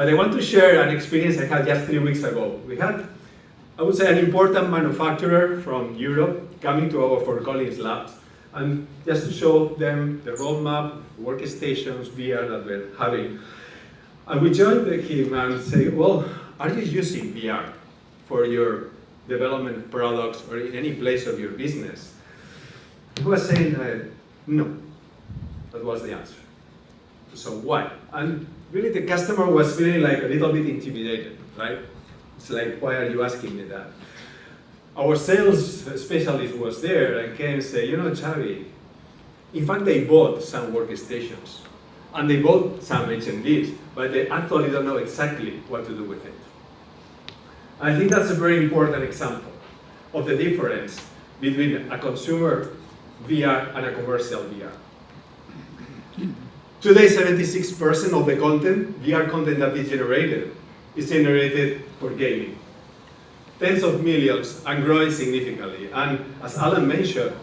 But I want to share an experience I had just 3 weeks ago. We had, I would say, an important manufacturer from Europe coming to our Fort Collins labs, and just to show them the roadmap, workstations, VR that we're having. And we joined him and say, well, are you using VR for your development of products or in any place of your business? He was saying, no. That was the answer. So why? And really the customer was feeling like a little bit intimidated, right? It's like, why are you asking me that? Our sales specialist was there and came and said, you know, Xavi, in fact they bought some workstations and they bought some HMDs, but they actually don't know exactly what to do with it. I think that's a very important example of the difference between a consumer VR and a commercial VR. Today, 76% of the content, VR content that is generated for gaming. Tens of millions and growing significantly. And as Alan mentioned,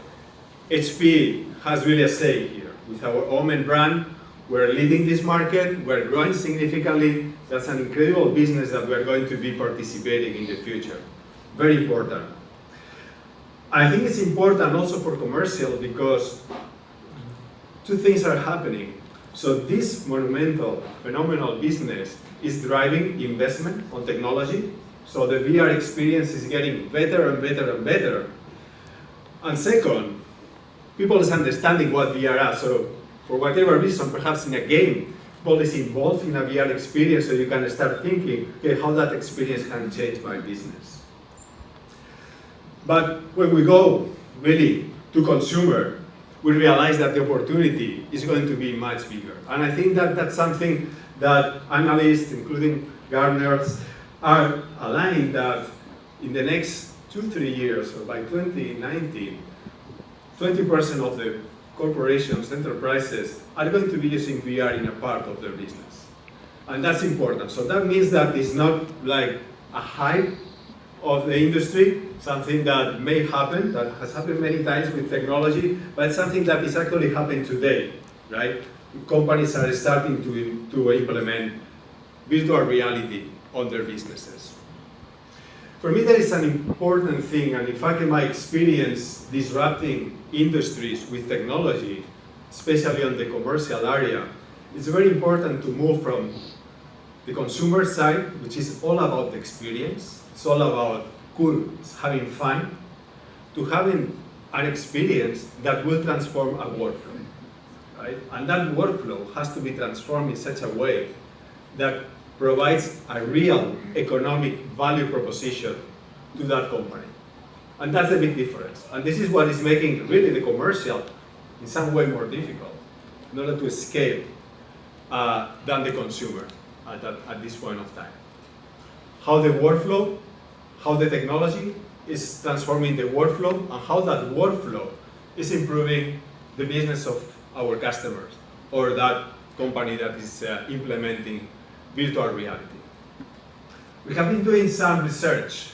HP has really a say here. With our Omen brand, we're leading this market, we're growing significantly. That's an incredible business that we're going to be participating in the future. Very important. I think it's important also for commercial because two things are happening. So this monumental, phenomenal business is driving investment on technology. So the VR experience is getting better and better and better. And second, people is understanding what VR is. So for whatever reason, perhaps in a game, people is involved in a VR experience, so you can start thinking, okay, how that experience can change my business. But when we go really to consumer, we realize that the opportunity is going to be much bigger. And I think that that's something that analysts, including Gartner's, are aligned that in the next 2-3 years, or by 2019, 20% of the corporations, enterprises, are going to be using VR in a part of their business. And that's important. So that means that it's not like a hype of the industry, something that may happen, that has happened many times with technology, but something that is actually happening today, right? Companies are starting to implement virtual reality on their businesses. For me, that is an important thing, and in fact, in my experience disrupting industries with technology, especially on the commercial area, it's very important to move from the consumer side, which is all about the experience, it's all about cool, having fun, to having an experience that will transform a workflow, right? And that workflow has to be transformed in such a way that provides a real economic value proposition to that company. And that's the big difference. And this is what is making really the commercial in some way more difficult in order to scale than the consumer at this point of time. How the workflow, how the technology is transforming the workflow, and how that workflow is improving the business of our customers or that company that is implementing virtual reality. We have been doing some research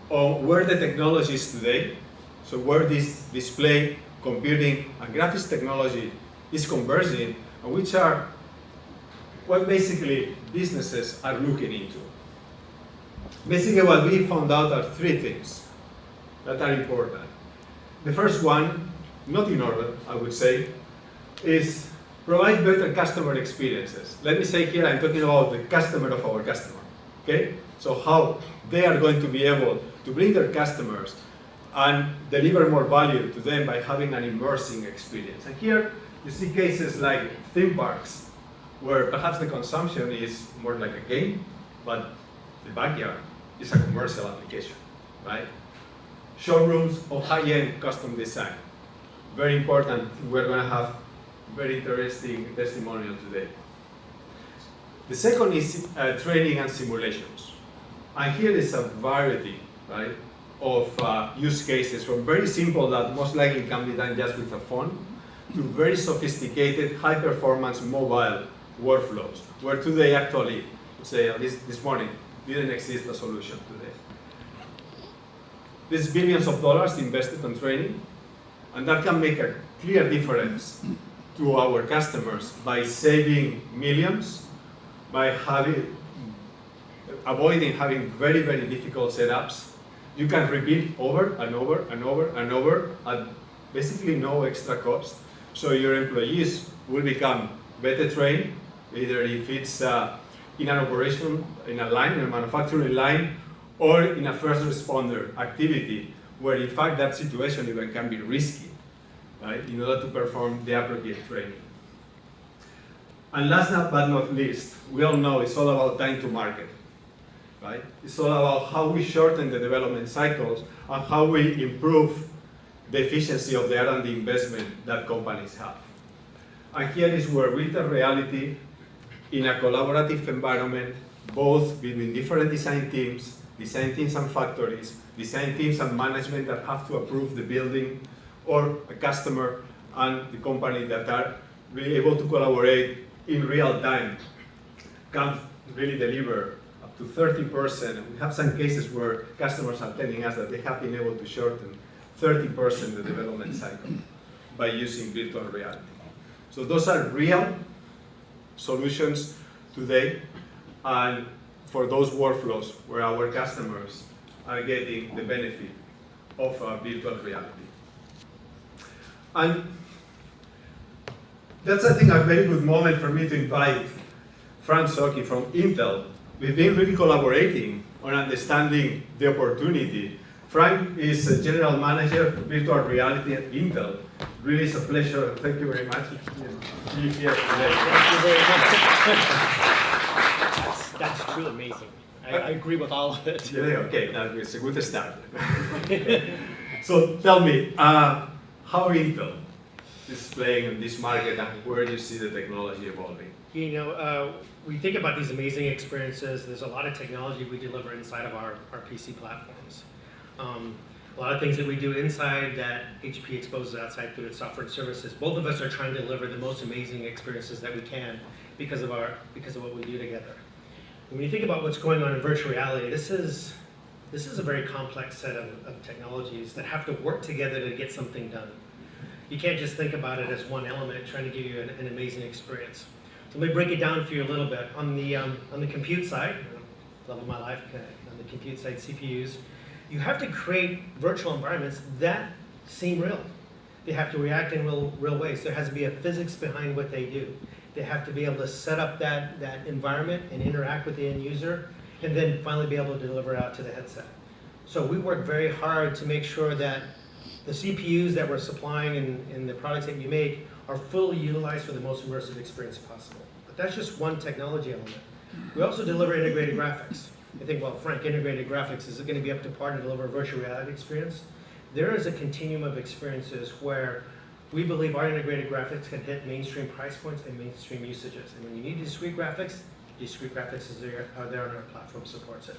on where the technology is today, so where this display, computing, and graphics technology is converging, and which are what basically businesses are looking into. Basically what we found out are 3 things that are important. The first one, not in order, I would say, is provide better customer experiences. Let me say here, I'm talking about the customer of our customer, okay? So how they are going to be able to bring their customers and deliver more value to them by having an immersing experience. And here, you see cases like theme parks, where perhaps the consumption is more like a game, but the backyard is a commercial application, right? Showrooms of high-end custom design. Very important. We're going to have very interesting testimonial today. The second is training and simulations. And here is a variety, right, of use cases, from very simple that most likely can be done just with a phone, to very sophisticated, high-performance mobile workflows, where today actually, say this morning, didn't exist a solution today. There's billions of dollars invested on training, and that can make a clear difference to our customers by saving millions by avoiding having very, very difficult setups. You can repeat over and over and over and over at basically no extra cost. So your employees will become better trained, either if it's in an operation, in a line, in a manufacturing line, or in a first responder activity, where in fact that situation even can be risky, right, in order to perform the appropriate training. And last but not least, we all know it's all about time to market, right? It's all about how we shorten the development cycles and how we improve the efficiency of the R&D investment that companies have. And here is where virtual reality, in a collaborative environment, both between different design teams and factories, design teams and management that have to approve the building, or a customer and the company that are really able to collaborate in real time, can really deliver up to 30%. And we have some cases where customers are telling us that they have been able to shorten 30% the development cycle by using virtual reality. So those are real solutions today, and for those workflows where our customers are getting the benefit of virtual reality. And that's, I think, a very good moment for me to invite Frank Soki from Intel. We've been really collaborating on understanding the opportunity. Frank is a general manager for virtual reality at Intel. Really, it's a pleasure. Thank you very much to be here today. Thank you very much. That's truly amazing. I agree with all of it. Yeah, okay, that's a good start. So tell me, how Intel is playing in this market, and where do you see the technology evolving? You know, we think about these amazing experiences. There's a lot of technology we deliver inside of our PC platforms. A lot of things that we do inside that HP exposes outside through its software and services. Both of us are trying to deliver the most amazing experiences that we can because of what we do together. When you think about what's going on in virtual reality, this is a very complex set of technologies that have to work together to get something done. You can't just think about it as one element trying to give you an amazing experience. So let me break it down for you a little bit. On the compute side, love of my life, on the compute side, CPUs, you have to create virtual environments that seem real. They have to react in real ways. There has to be a physics behind what they do. They have to be able to set up that environment and interact with the end user, and then finally be able to deliver out to the headset. So we work very hard to make sure that the CPUs that we're supplying in the products that you make are fully utilized for the most immersive experience possible. But that's just one technology element. We also deliver integrated graphics. I think, well, Frank, integrated graphics, is it going to be up to par to deliver a virtual reality experience? There is a continuum of experiences where we believe our integrated graphics can hit mainstream price points and mainstream usages. And when you need discrete graphics are there and our platform supports it.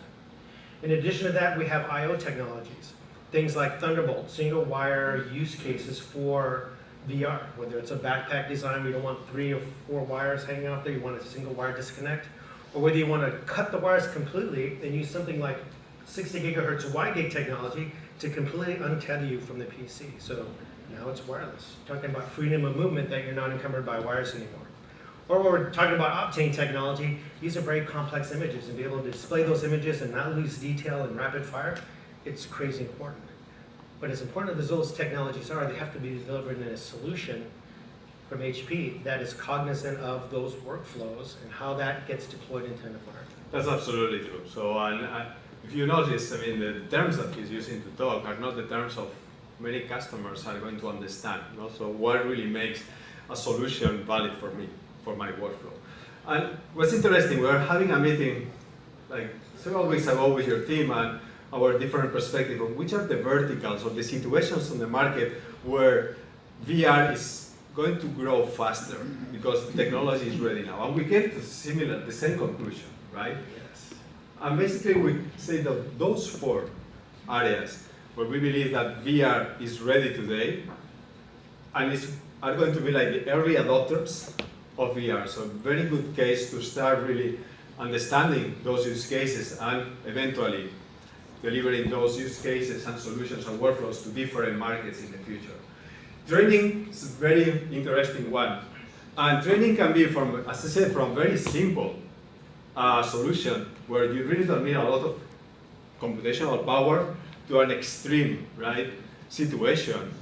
In addition to that, we have I/O technologies. Things like Thunderbolt, single wire use cases for VR, whether it's a backpack design, we don't want 3 or 4 wires hanging out there, you want a single wire disconnect, or whether you want to cut the wires completely and use something like 60 gigahertz WiGig technology to completely untether you from the PC. So now it's wireless. Talking about freedom of movement, that you're not encumbered by wires anymore. Or we're talking about Optane technology. These are very complex images, and be able to display those images and not lose detail in rapid fire, it's crazy important. But as important as those technologies are, they have to be delivered in a solution from HP that is cognizant of those workflows and how that gets deployed into an environment. That's absolutely true. So, if you notice, I mean, the terms that he's using to talk are not the terms of many customers are going to understand. You know? So what really makes a solution valid for me, for my workflow? And what's interesting, we're having a meeting like several weeks ago with your team, and our different perspective of which are the verticals or the situations on the market where VR is going to grow faster because the technology is ready now. And we get to the same conclusion, right? Yes. And basically we say that those 4 areas where we believe that VR is ready today and are going to be like the early adopters of VR. So very good case to start really understanding those use cases and eventually delivering those use cases and solutions and workflows to different markets in the future. Training is a very interesting one. And training can be from, as I said, from very simple a solution where you really don't need a lot of computational power to an extreme, right, situation.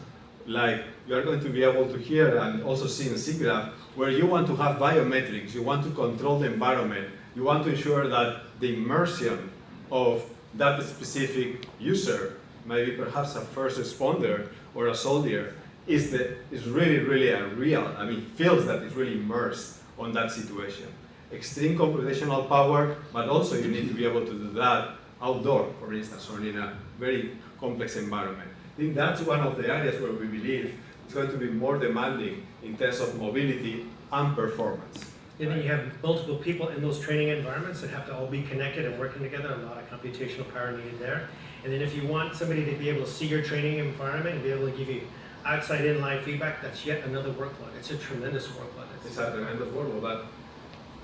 Like you are going to be able to hear and also see in SIGGRAPH, where you want to have biometrics, you want to control the environment, you want to ensure that the immersion of that specific user, maybe perhaps a first responder or a soldier, is really a real, feels that it's really immersed on that situation. Extreme computational power, but also you need to be able to do that outdoor, for instance, or in a very complex environment. I think that's one of the areas where we believe it's going to be more demanding in terms of mobility and performance. And then you have multiple people in those training environments that have to all be connected and working together, a lot of computational power needed there. And then if you want somebody to be able to see your training environment and be able to give you outside in live feedback, that's yet another workload. It's a tremendous workload. It's a tremendous workload, but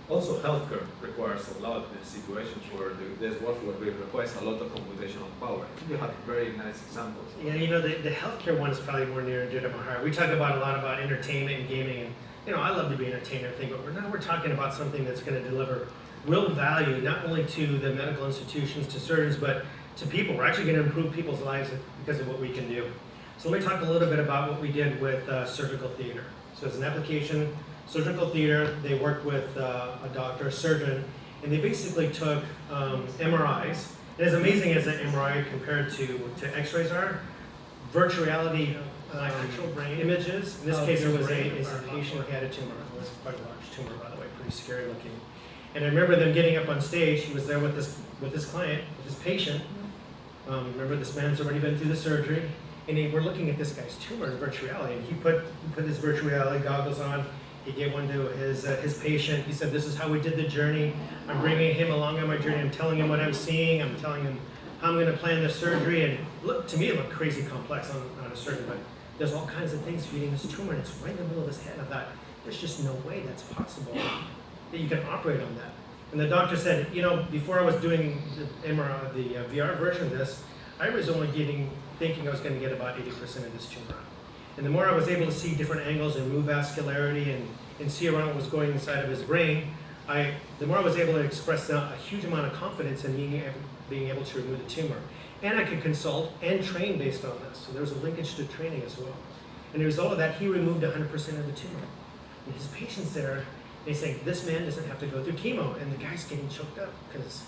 also healthcare requires a lot in situations where this workload requires a lot of computational power. You have very nice examples. Yeah, the healthcare one is probably more near and dear to my heart. We talk about a lot about entertainment and gaming, and I love to be an entertainer thing, but now we're talking about something that's going to deliver real value, not only to the medical institutions, to surgeons, but to people. We're actually going to improve people's lives because of what we can do. So let me talk a little bit about what we did with surgical theater. So as an application, surgical theater, they worked with a doctor, a surgeon, and they basically took MRIs. And as amazing as an MRI compared to X-rays are, virtual reality actual brain images. In this case, it was a patient who had a tumor. It was quite a large tumor, by the way, pretty scary looking. And I remember them getting up on stage. He was there with this client, with this patient. Remember, this man's already been through the surgery, and we're looking at this guy's tumor in virtual reality. And he put his virtual reality goggles on. He gave one to his patient. He said, "This is how we did the journey. I'm bringing him along on my journey. I'm telling him what I'm seeing. I'm telling him how I'm going to plan the surgery." And to me, it looked crazy complex. I'm not a surgeon, but there's all kinds of things feeding this tumor, and it's right in the middle of his head. I thought, there's just no way that's possible, that you can operate on that. And the doctor said, before I was doing the MRI, the VR version of this, I was only thinking I was going to get about 80% of this tumor out. And the more I was able to see different angles and move vascularity and see around what was going inside of his brain, the more I was able to express a huge amount of confidence in being able to remove the tumor. And I could consult and train based on this. So there was a linkage to training as well. And as a result of that, he removed 100% of the tumor. And his patients there, they say, this man doesn't have to go through chemo. And the guy's getting choked up because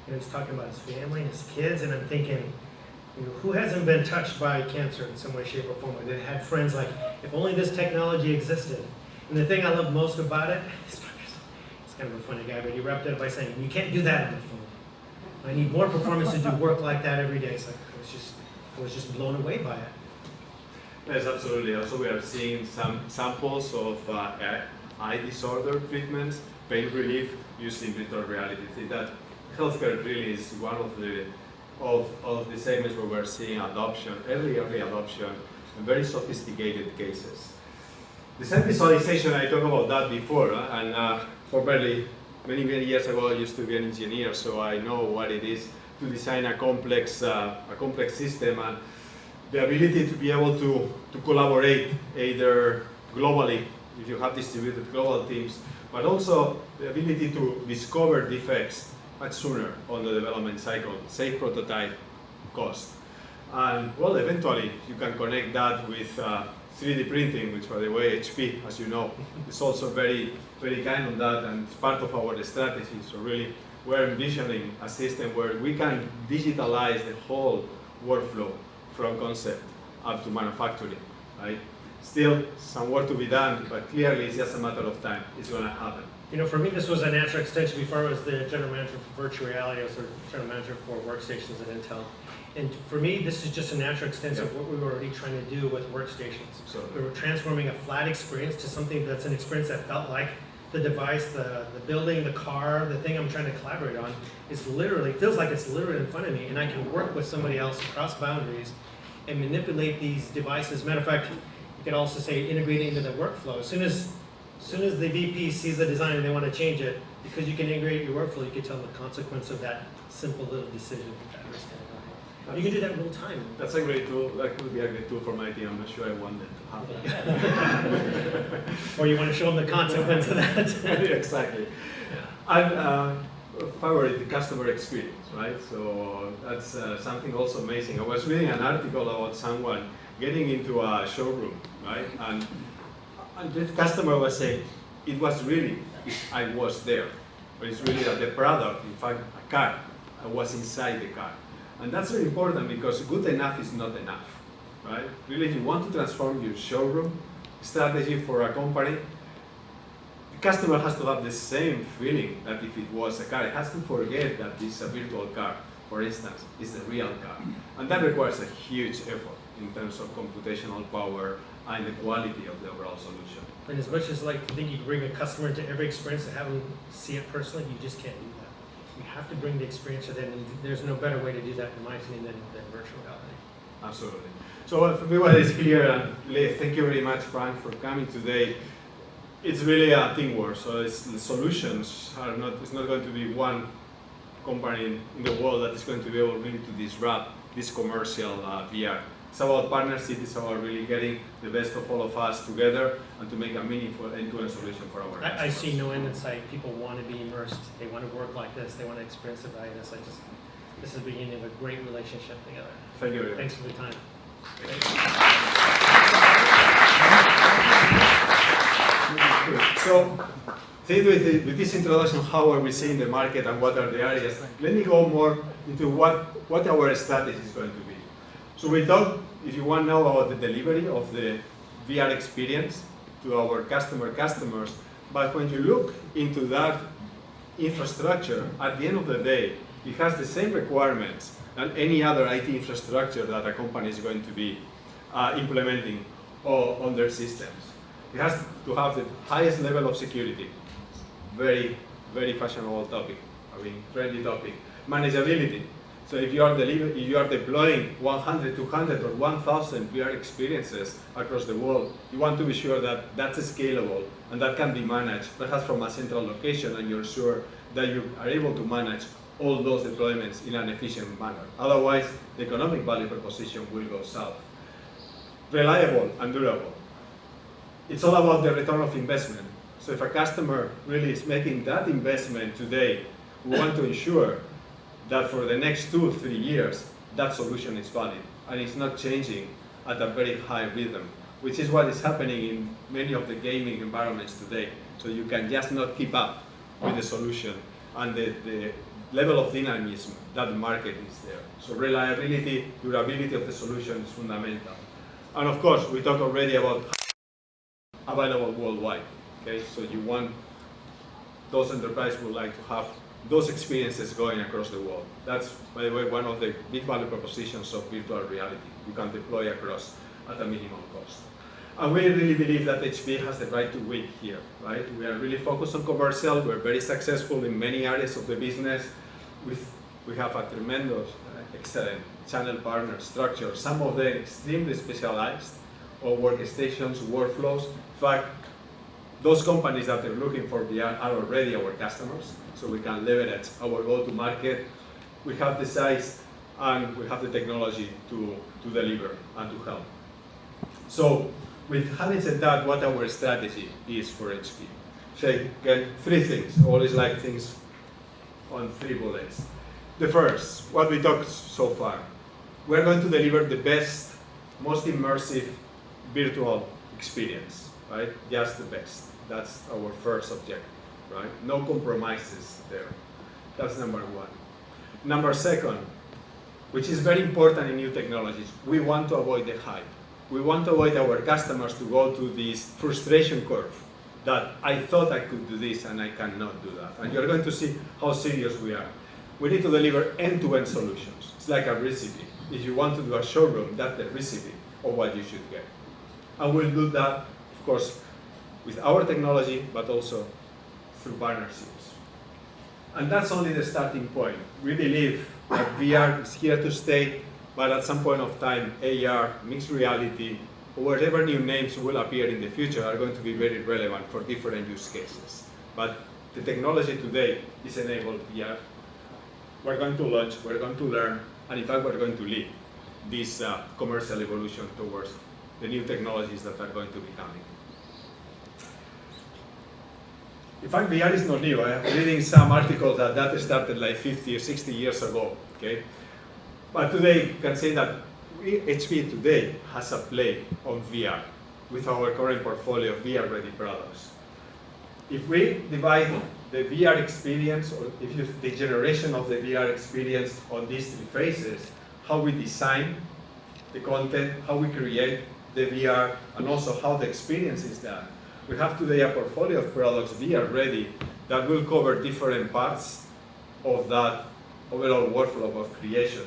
he's talking about his family and his kids. And I'm thinking, who hasn't been touched by cancer in some way, shape, or form? They had friends like, if only this technology existed. And the thing I love most about it, he's kind of a funny guy, but he wrapped it up by saying, you can't do that on the phone. I need more performance to do work like that every day. So I was just blown away by it. Yes, absolutely. Also, we are seeing some samples of eye disorder treatments, pain relief using virtual reality. I think that healthcare really is one of the segments where we're seeing adoption, early adoption, and very sophisticated cases. Design visualization, I talked about that before, and for many years ago, I used to be an engineer, so I know what it is to design a complex system, and the ability to be able to collaborate either globally, if you have distributed global teams, but also the ability to discover defects much sooner on the development cycle, save prototype cost. And well, eventually you can connect that with 3D printing, which by the way, HP, as you know, is also very kind on that, and it's part of our strategy. So really, we're envisioning a system where we can digitalize the whole workflow from concept up to manufacturing, right? Still some work to be done, but clearly it's just a matter of time. It's going to happen. For me, this was a natural extension. Before I was the general manager for virtual reality, I was the general manager for workstations at Intel. And for me, this is just a natural extension of what we were already trying to do with workstations. So we were transforming a flat experience to something that's an experience that felt like the device, the building, the car, the thing I'm trying to collaborate on feels like it's literally in front of me, and I can work with somebody else across boundaries and manipulate these devices. Matter of fact, you could also say integrate it into the workflow. As soon as the VP sees the design and they want to change it, because you can integrate your workflow, you can tell the consequence of that simple little decision. You can do that real time. That's a great tool. That could be a great tool for my team. I'm not sure I want them to have that. Or you want to show them the consequence of that. Exactly. And favorite customer experience, right? So that's something also amazing. I was reading an article about someone getting into a showroom, right? And the customer was saying, it was really, I was there. But it's really that the product, in fact, a car, I was inside the car. And that's very important because good enough is not enough, right? Really, if you want to transform your showroom strategy for a company, the customer has to have the same feeling that if it was a car. It has to forget that this is a virtual car, for instance, is the real car. And that requires a huge effort in terms of computational power and the quality of the overall solution. And as much as like to think you can bring a customer into every experience and have them see it personally, you just can't do that. You have to bring the experience to them, and there's no better way to do that, in my opinion, than virtual reality. Absolutely. So for me, what is clear, and thank you very much, Frank, for coming today. It's really a teamwork. So the solutions are not. It's not going to be one company in the world that is going to be able really to disrupt this commercial VR. It's about partnership. It's about really getting the best of all of us together and to make a meaningful end-to-end solution for our customers. I see no end in sight. People want to be immersed. They want to work like this. They want to experience the value of this. This is the beginning of a great relationship together. Thank you very much. Thanks for the time. So, with this introduction, how are we seeing the market and what are the areas? Let me go more into what our strategy is going to be. So we talk, if you want to know about the delivery of the VR experience to our customers, but when you look into that infrastructure, at the end of the day, it has the same requirements than any other IT infrastructure that a company is going to be implementing on their systems. It has to have the highest level of security. Very, very fashionable topic, trendy topic. Manageability. So if you are deploying 100, 200, or 1,000 VR experiences across the world, you want to be sure that that's scalable and that can be managed, perhaps from a central location, and you're sure that you are able to manage all those deployments in an efficient manner. Otherwise, the economic value proposition will go south. Reliable and durable. It's all about the return of investment. So if a customer really is making that investment today, we want to ensure that for the next 2 or 3 years, that solution is valid and it's not changing at a very high rhythm, which is what is happening in many of the gaming environments today. So you can just not keep up with the solution and the level of dynamism that the market is there. So reliability, durability of the solution is fundamental. And of course, we talked already about available worldwide. Okay, so you want those enterprises would like to have those experiences going across the world. That's, by the way, one of the big value propositions of virtual reality. You can deploy across at a minimum cost. And we really believe that HP has the right to win here, right? We are really focused on commercial. We're very successful in many areas of the business. We have a tremendous, excellent channel partner structure, some of them extremely specialized, or workstations, workflows. In fact, those companies that are looking for VR are already our customers, so we can leverage our go-to-market. We have the size and we have the technology to deliver and to help. So, with having said that, what our strategy is for HP. So, again, 3 things. I always like things on 3 bullets. The first, what we talked so far. We're going to deliver the best, most immersive virtual experience, right? Just the best. That's our first objective, right? No compromises there. That's number 1. Number 2, which is very important in new technologies, we want to avoid the hype. We want to avoid our customers to go to this frustration curve that I thought I could do this and I cannot do that. And you're going to see how serious we are. We need to deliver end-to-end solutions. It's like a recipe. If you want to do a showroom, that's the recipe of what you should get. And we'll do that, of course, with our technology, but also through partnerships. And that's only the starting point. We believe that VR is here to stay, but at some point of time, AR, mixed reality, or whatever new names will appear in the future are going to be very relevant for different use cases. But the technology today is enabled VR. We're going to launch, we're going to learn, and in fact, we're going to lead this commercial evolution towards the new technologies that are going to be coming. in fact, VR is not new. I am reading some articles that started like 50 or 60 years ago, okay? But today, you can say that HP today has a play on VR with our current portfolio of VR-ready products. If we divide the VR experience, or if you the generation of the VR experience on these three phases, how we design the content, how we create the VR, and also how the experience is done. We have today a portfolio of products VR ready that will cover different parts of that overall workflow of creation.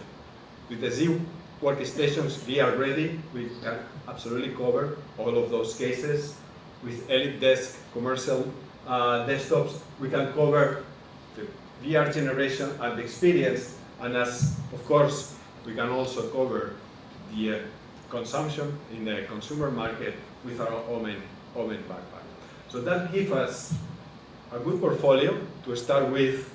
With the Z workstations VR ready, we can absolutely cover all of those cases. With Elite Desk commercial desktops, we can cover the VR generation and the experience, and as of course, we can also cover the consumption in the consumer market with our Omen backpack. So that gives us a good portfolio to start with,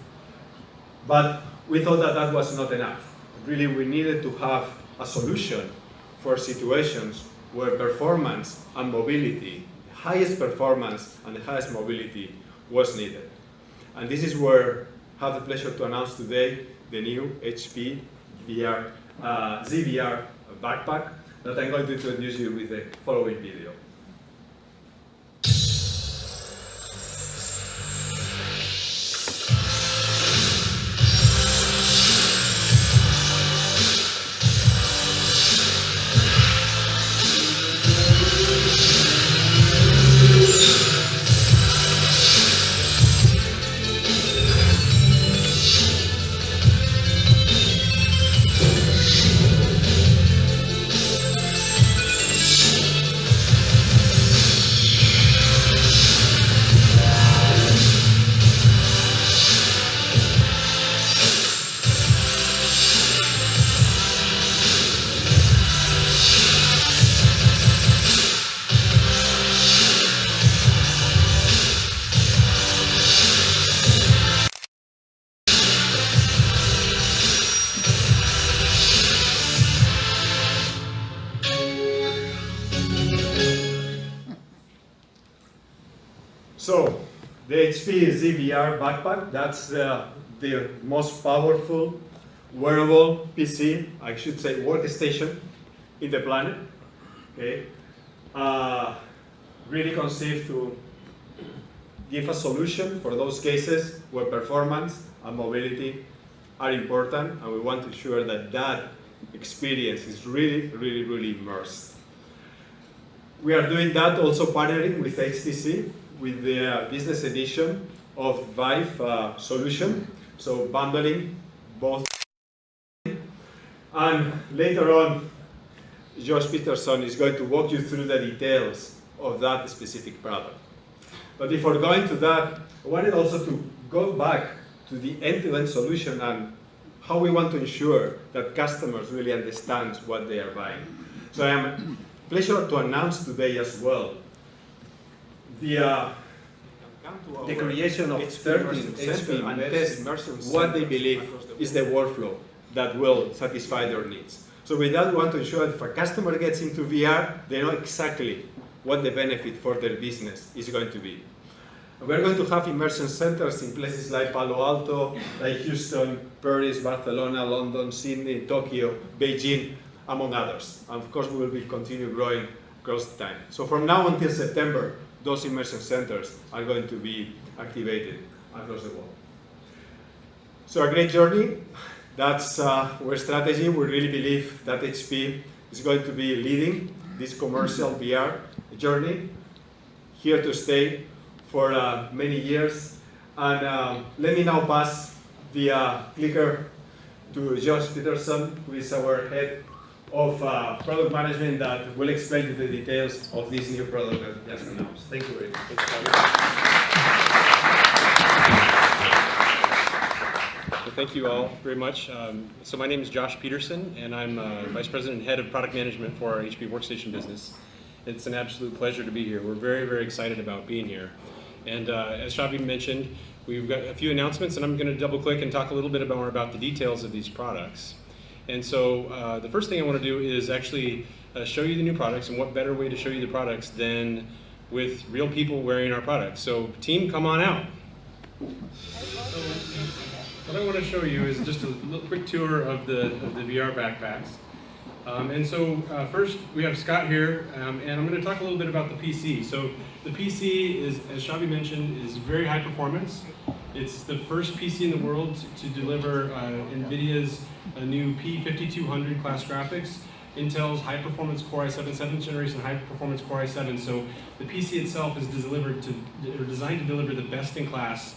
but we thought that that was not enough. Really, we needed to have a solution for situations where performance and mobility, highest performance and the highest mobility was needed. And this is where I have the pleasure to announce today the new HP VR, ZVR backpack that I'm going to introduce you with the following video. So, the HP ZVR backpack, that's the most powerful wearable PC, I should say workstation in the planet. Okay? Really conceived to give a solution for those cases where performance and mobility are important, and we want to ensure that that experience is really immersed. We are doing that also partnering with HTC, with the business edition of Vive solution, so bundling both. And later on, Josh Peterson is going to walk you through the details of that specific product. But before going to that, I wanted also to go back to the end-to-end solution and how we want to ensure that customers really understand what they are buying. So I am pleasure to announce today as well the creation of 13 HP and test what they believe is the workflow that will satisfy their needs. So with that, we want to ensure that if a customer gets into VR, they know exactly what the benefit for their business is going to be. And we're going to have immersion centers in places like Palo Alto, like Houston, Paris, Barcelona, London, Sydney, Tokyo, Beijing, among others. And of course, we will continue growing across time. So from now until September, those immersion centers are going to be activated across the world. So a great journey. That's our strategy. We really believe that HP is going to be leading this commercial VR journey, here to stay for many years. And let me now pass the clicker to Josh Peterson, who is our head of product management, that will explain you the details of this new product that just announced. Thank you very much. Well, thank you all very much. So my name is Josh Peterson, and I'm Vice President and Head of Product Management for our HP Workstation business. It's an absolute pleasure to be here. We're very excited about being here. And as Xavi mentioned, we've got a few announcements, and I'm going to double click and talk a little bit more about the details of these products. And so the first thing I want to do is actually show you the new products, and what better way to show you the products than with real people wearing our products. So team, come on out. So what I want to show you is just a little quick tour of the VR backpacks. First we have Scott here, and I'm going to talk a little bit about the PC. So the PC is, as Xavi mentioned, is very high performance. It's the first PC in the world to deliver NVIDIA's new P5200 class graphics, Intel's high performance Core i7 7th generation high performance Core i7. So the PC itself is designed to deliver the best in class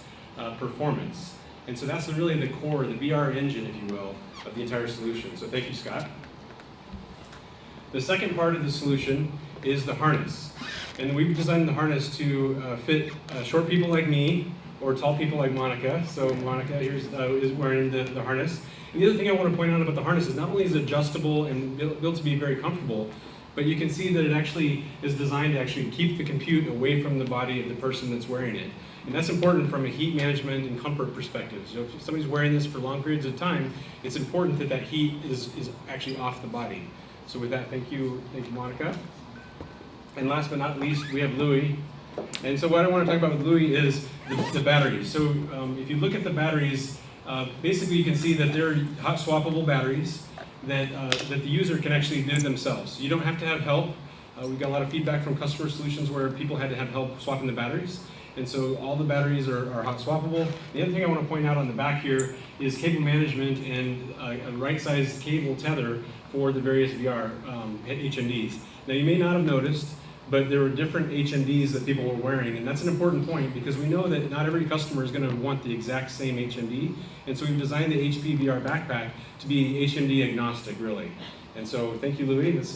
performance. And so that's really the core, the VR engine, if you will, of the entire solution. So thank you, Scott. The second part of the solution is the harness. And we've designed the harness to fit short people like me or tall people like Monica. So Monica is wearing the harness. And the other thing I want to point out about the harness is not only is it adjustable and built to be very comfortable, but you can see that it actually is designed to actually keep the compute away from the body of the person that's wearing it. And that's important from a heat management and comfort perspective. So if somebody's wearing this for long periods of time, it's important that that heat is actually off the body. So with that, thank you, Monica. And last but not least, we have Louis. And so what I want to talk about with Louis is the batteries. So if you look at the batteries, basically you can see that they're hot swappable batteries that the user can actually do themselves. You don't have to have help. We've got a lot of feedback from customer solutions where people had to have help swapping the batteries. And so all the batteries are hot swappable. The other thing I want to point out on the back here is cable management and a right-sized cable tether for the various VR HMDs. Now you may not have noticed, but there were different HMDs that people were wearing, and that's an important point because we know that not every customer is going to want the exact same HMD, and so we've designed the HP VR backpack to be HMD agnostic, really. And so thank you, Louis. This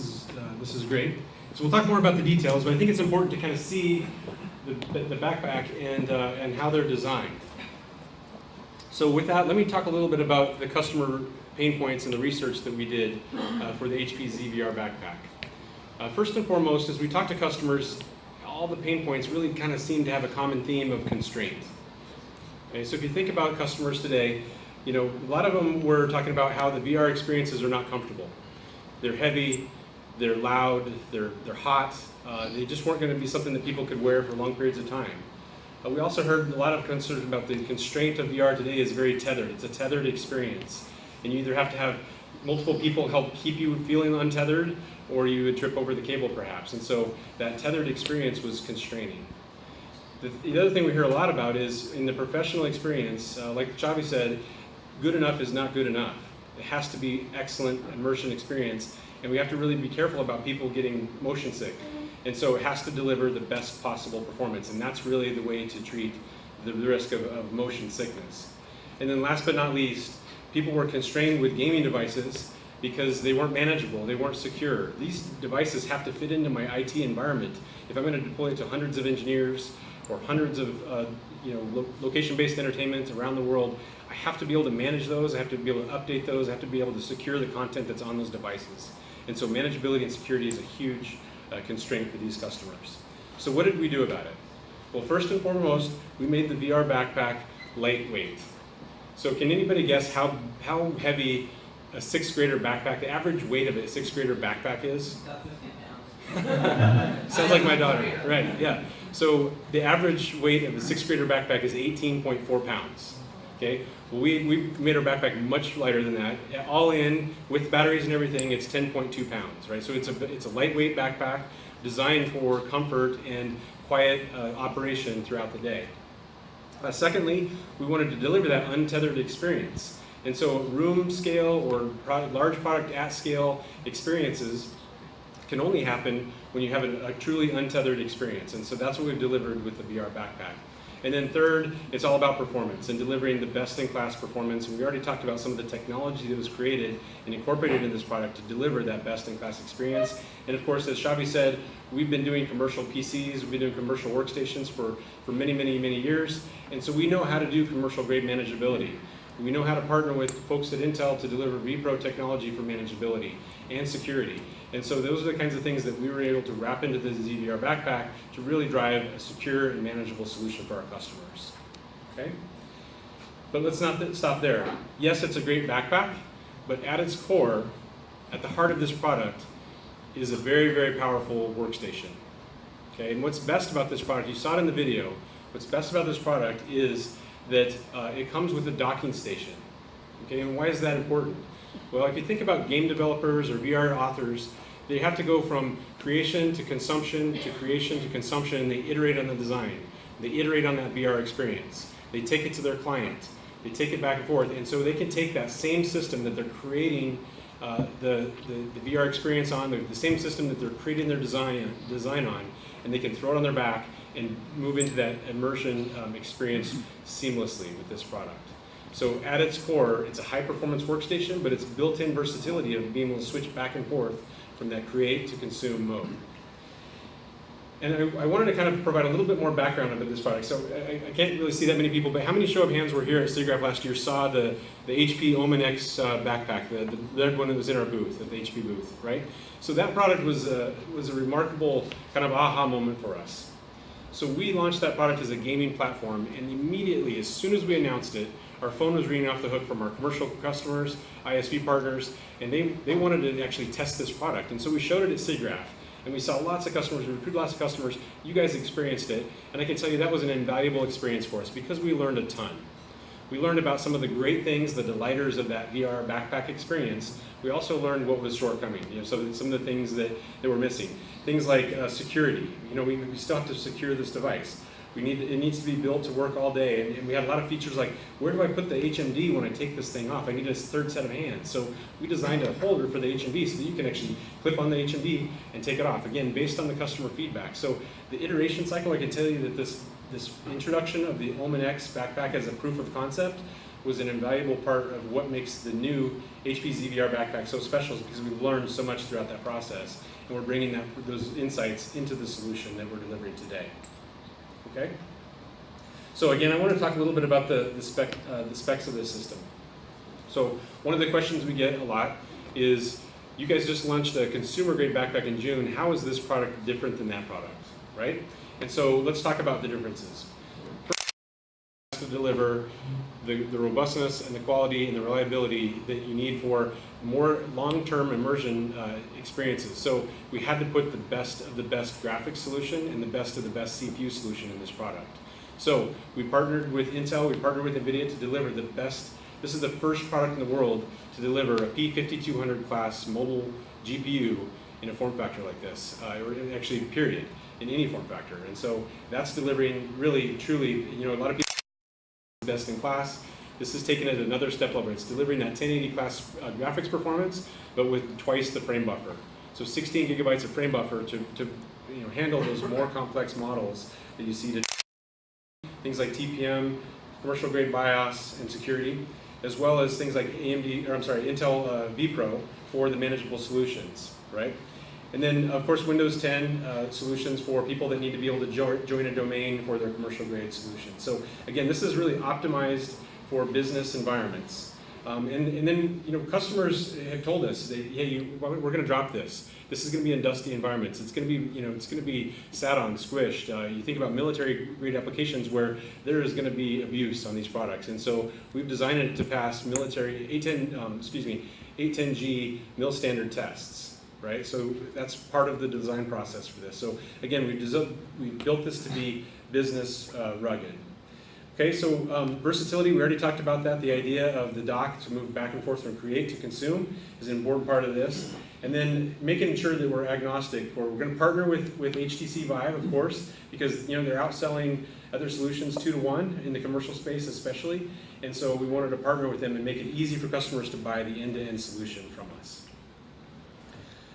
is great. So we'll talk more about the details, but I think it's important to kind of see the backpack and how they're designed. So with that, let me talk a little bit about the customer pain points and the research that we did for the HP ZVR backpack. First and foremost, as we talk to customers, all the pain points really kind of seem to have a common theme of constraint. Okay, so if you think about customers today, a lot of them were talking about how the VR experiences are not comfortable. They're heavy, they're loud, they're hot. They just weren't going to be something that people could wear for long periods of time. We also heard a lot of concerns about the constraint of VR today is very tethered. It's a tethered experience. And you either have to have multiple people help keep you feeling untethered, or you would trip over the cable perhaps. And so that tethered experience was constraining. The other thing we hear a lot about is in the professional experience, like Xavi said, good enough is not good enough. It has to be excellent immersion experience, and we have to really be careful about people getting motion sick. And so it has to deliver the best possible performance, and that's really the way to treat the risk of motion sickness. And then last but not least, people were constrained with gaming devices because they weren't manageable, they weren't secure. These devices have to fit into my IT environment. If I'm going to deploy it to hundreds of engineers or hundreds of location-based entertainment around the world, I have to be able to manage those, I have to be able to update those, I have to be able to secure the content that's on those devices. And so manageability and security is a huge constraint for these customers. So what did we do about it? Well, first and foremost, we made the VR backpack lightweight. So can anybody guess how heavy a sixth grader backpack, the average weight of a sixth grader backpack is? About 15 pounds. Sounds like my daughter, right, yeah. So the average weight of a sixth grader backpack is 18.4 pounds, okay? Well, we made our backpack much lighter than that. All in, with batteries and everything, it's 10.2 pounds, right? So it's a lightweight backpack designed for comfort and quiet operation throughout the day. Secondly, we wanted to deliver that untethered experience. And so room scale or large product at scale experiences can only happen when you have a truly untethered experience. And so that's what we've delivered with the VR backpack. And then third, it's all about performance and delivering the best-in-class performance. And we already talked about some of the technology that was created and incorporated in this product to deliver that best-in-class experience. And of course, as Xavi said, we've been doing commercial PCs, we've been doing commercial workstations for many, many, many years. And so we know how to do commercial-grade manageability. We know how to partner with folks at Intel to deliver vPro technology for manageability and security. And so those are the kinds of things that we were able to wrap into the ZVR backpack to really drive a secure and manageable solution for our customers. Okay? But let's not stop there. Yes, it's a great backpack, but at its core, at the heart of this product, is a very, very powerful workstation. Okay, and what's best about this product, you saw it in the video, what's best about this product is that it comes with a docking station. Okay, and why is that important? Well, if you think about game developers or VR authors, they have to go from creation to consumption to creation to consumption, and they iterate on the design. They iterate on that VR experience. They take it to their client. They take it back and forth, and so they can take that same system that they're creating the VR experience on, the same system that they're creating their design on, and they can throw it on their back and move into that immersion experience seamlessly with this product. So at its core, it's a high-performance workstation, but it's built-in versatility of being able to switch back and forth from that create to consume mode. And I wanted to kind of provide a little bit more background about this product. So I can't really see that many people, but how many show of hands were here at SIGGRAPH last year saw the HP Omen X backpack, the one that was in our booth, at the HP booth, right? So that product was a remarkable kind of aha moment for us. So we launched that product as a gaming platform, and immediately, as soon as we announced it, our phone was ringing off the hook from our commercial customers, ISV partners, and they wanted to actually test this product. And so we showed it at SIGGRAPH, and we saw lots of customers, we recruited lots of customers, you guys experienced it, and I can tell you that was an invaluable experience for us because we learned a ton. We learned about some of the great things, the delighters of that VR backpack experience. We also learned what was shortcoming, some of the things that were missing. Things like security. We still have to secure this device. It needs to be built to work all day, and we had a lot of features like, where do I put the HMD when I take this thing off? I need a third set of hands. So we designed a holder for the HMD so that you can actually clip on the HMD and take it off, again, based on the customer feedback. So the iteration cycle, I can tell you that this introduction of the Omen X backpack as a proof of concept was an invaluable part of what makes the new HP ZVR backpack so special, because we've learned so much throughout that process, and we're bringing those insights into the solution that we're delivering today. Okay? So again, I want to talk a little bit about the specs of this system. So one of the questions we get a lot is, you guys just launched a consumer-grade backpack in June. How is this product different than that product, right? And so let's talk about the differences. First, to deliver the robustness and the quality and the reliability that you need for more long-term immersion experiences. So we had to put the best of the best graphics solution and the best of the best CPU solution in this product. So we partnered with Intel, we partnered with NVIDIA to deliver the best. This is the first product in the world to deliver a P5200 class mobile GPU in a form factor like this, or actually period, in any form factor. And so that's delivering really, truly, a lot of people best in class. This is taking it another step level. It's delivering that 1080 class graphics performance, but with twice the frame buffer. So 16 gigabytes of frame buffer to handle those more complex models that you see today. Things like TPM, commercial grade BIOS, and security, as well as things like Intel vPro for the manageable solutions, right? And then, of course, Windows 10 solutions for people that need to be able to join a domain for their commercial grade solution. So again, this is really optimized for business environments. And then, customers have told us, hey, we're going to drop this. This is going to be in dusty environments. It's going to be, it's going to be sat on, squished. You think about military grade applications where there is going to be abuse on these products. And so we've designed it to pass military 810G mil standard tests. Right, so that's part of the design process for this. So again, we built this to be business rugged. Okay, so versatility, we already talked about that. The idea of the dock to move back and forth from create to consume is an important part of this. And then making sure that we're agnostic. We're going to partner with HTC Vive, of course, because they're outselling other solutions 2-to-1 in the commercial space especially. And so we wanted to partner with them and make it easy for customers to buy the end-to-end solution from us.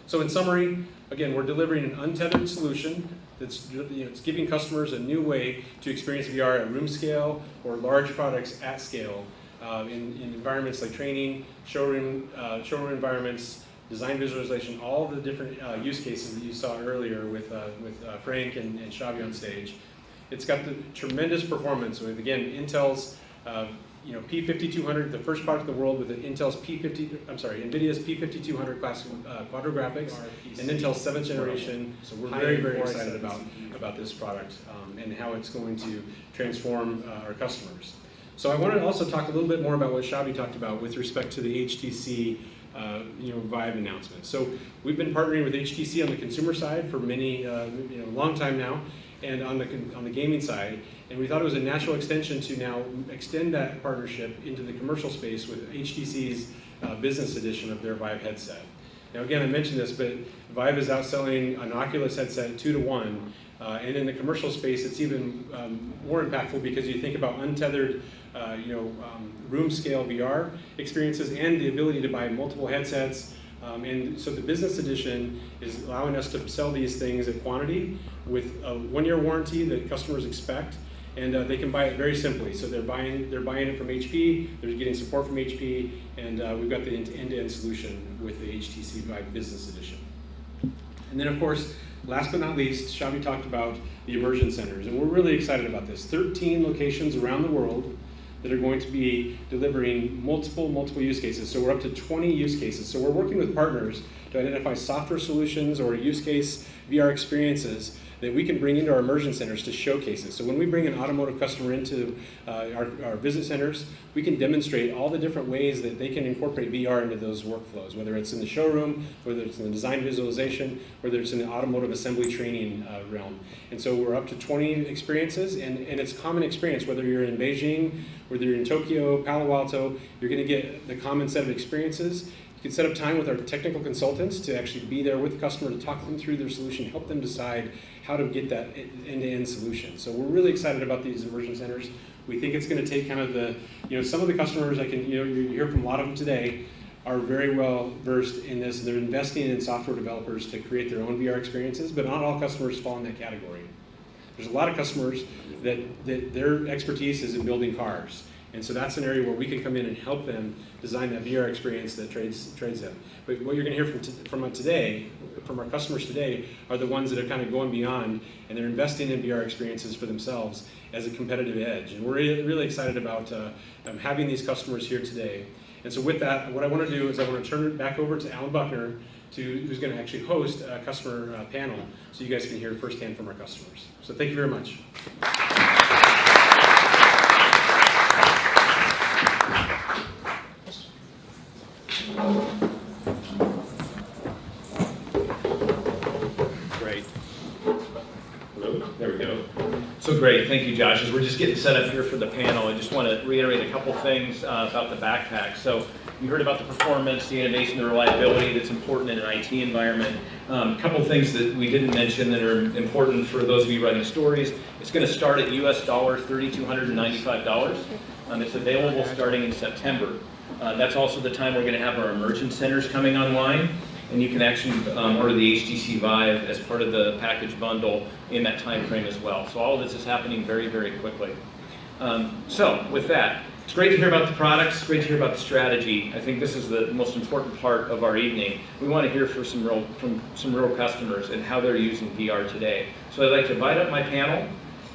So in summary, again, we're delivering an untethered solution that's it's giving customers a new way to experience VR at room scale or large products at scale in environments like training, showroom environments, design visualization, all the different use cases that you saw earlier with Frank and Xavi on stage. It's got the tremendous performance with, again, Intel's P5200, the first product in the world with NVIDIA's P5200 class Quadro graphics, and Intel's 7th generation. So we're very, very excited about this product and how it's going to transform our customers. So I want to also talk a little bit more about what Xavi talked about with respect to the HTC Vive announcement. So we've been partnering with HTC on the consumer side for many, long time now, and on the gaming side. And we thought it was a natural extension to now extend that partnership into the commercial space with HTC's business edition of their Vive headset. Now again, I mentioned this, but Vive is outselling an Oculus headset 2 to 1. And in the commercial space, it's even more impactful because you think about untethered, room scale VR experiences and the ability to buy multiple headsets. And so the business edition is allowing us to sell these things at quantity with a 1-year warranty that customers expect, and they can buy it very simply. So they're buying it from HP, they're getting support from HP, and we've got the end-to-end solution with the HTC Vive Business Edition. And then of course, last but not least, Xavi talked about the Immersion Centers, and we're really excited about this. 13 locations around the world that are going to be delivering multiple use cases. So we're up to 20 use cases. So we're working with partners to identify software solutions or use case VR experiences that we can bring into our immersion centers to showcase it. So when we bring an automotive customer into our visit centers, we can demonstrate all the different ways that they can incorporate VR into those workflows, whether it's in the showroom, whether it's in the design visualization, whether it's in the automotive assembly training realm. And so we're up to 20 experiences, and it's common experience, whether you're in Beijing, whether you're in Tokyo, Palo Alto, you're gonna get the common set of experiences. You can set up time with our technical consultants to actually be there with the customer to talk them through their solution, help them decide how to get that end-to-end solution. So we're really excited about these immersion centers. We think it's going to take kind of the, some of the customers, you hear from a lot of them today, are very well versed in this. They're investing in software developers to create their own VR experiences, but not all customers fall in that category. There's a lot of customers that their expertise is in building cars. And so that's an area where we can come in and help them design that VR experience that trades them. But what you're going to hear from our customers today, are the ones that are kind of going beyond, and they're investing in VR experiences for themselves as a competitive edge. And we're really excited about having these customers here today. And so with that, what I want to do is I want to turn it back over to Alan Buckner, who's going to actually host a customer panel, so you guys can hear firsthand from our customers. So thank you very much. Great. Hello, there we go. So great, thank you, Josh. As we're just getting set up here for the panel, I just want to reiterate a couple things about the backpack. So you heard about the performance, the innovation, the reliability that's important in an IT environment. A couple things that we didn't mention that are important for those of you writing stories. It's going to start at US $3,295. It's available starting in September. That's also the time we're going to have our immersion centers coming online, and you can actually order the HTC Vive as part of the package bundle in that time frame as well. So all of this is happening very, very quickly. So with that, it's great to hear about the products, great to hear about the strategy. I think this is the most important part of our evening. We want to hear from some real customers and how they're using VR today. So I'd like to invite up my panel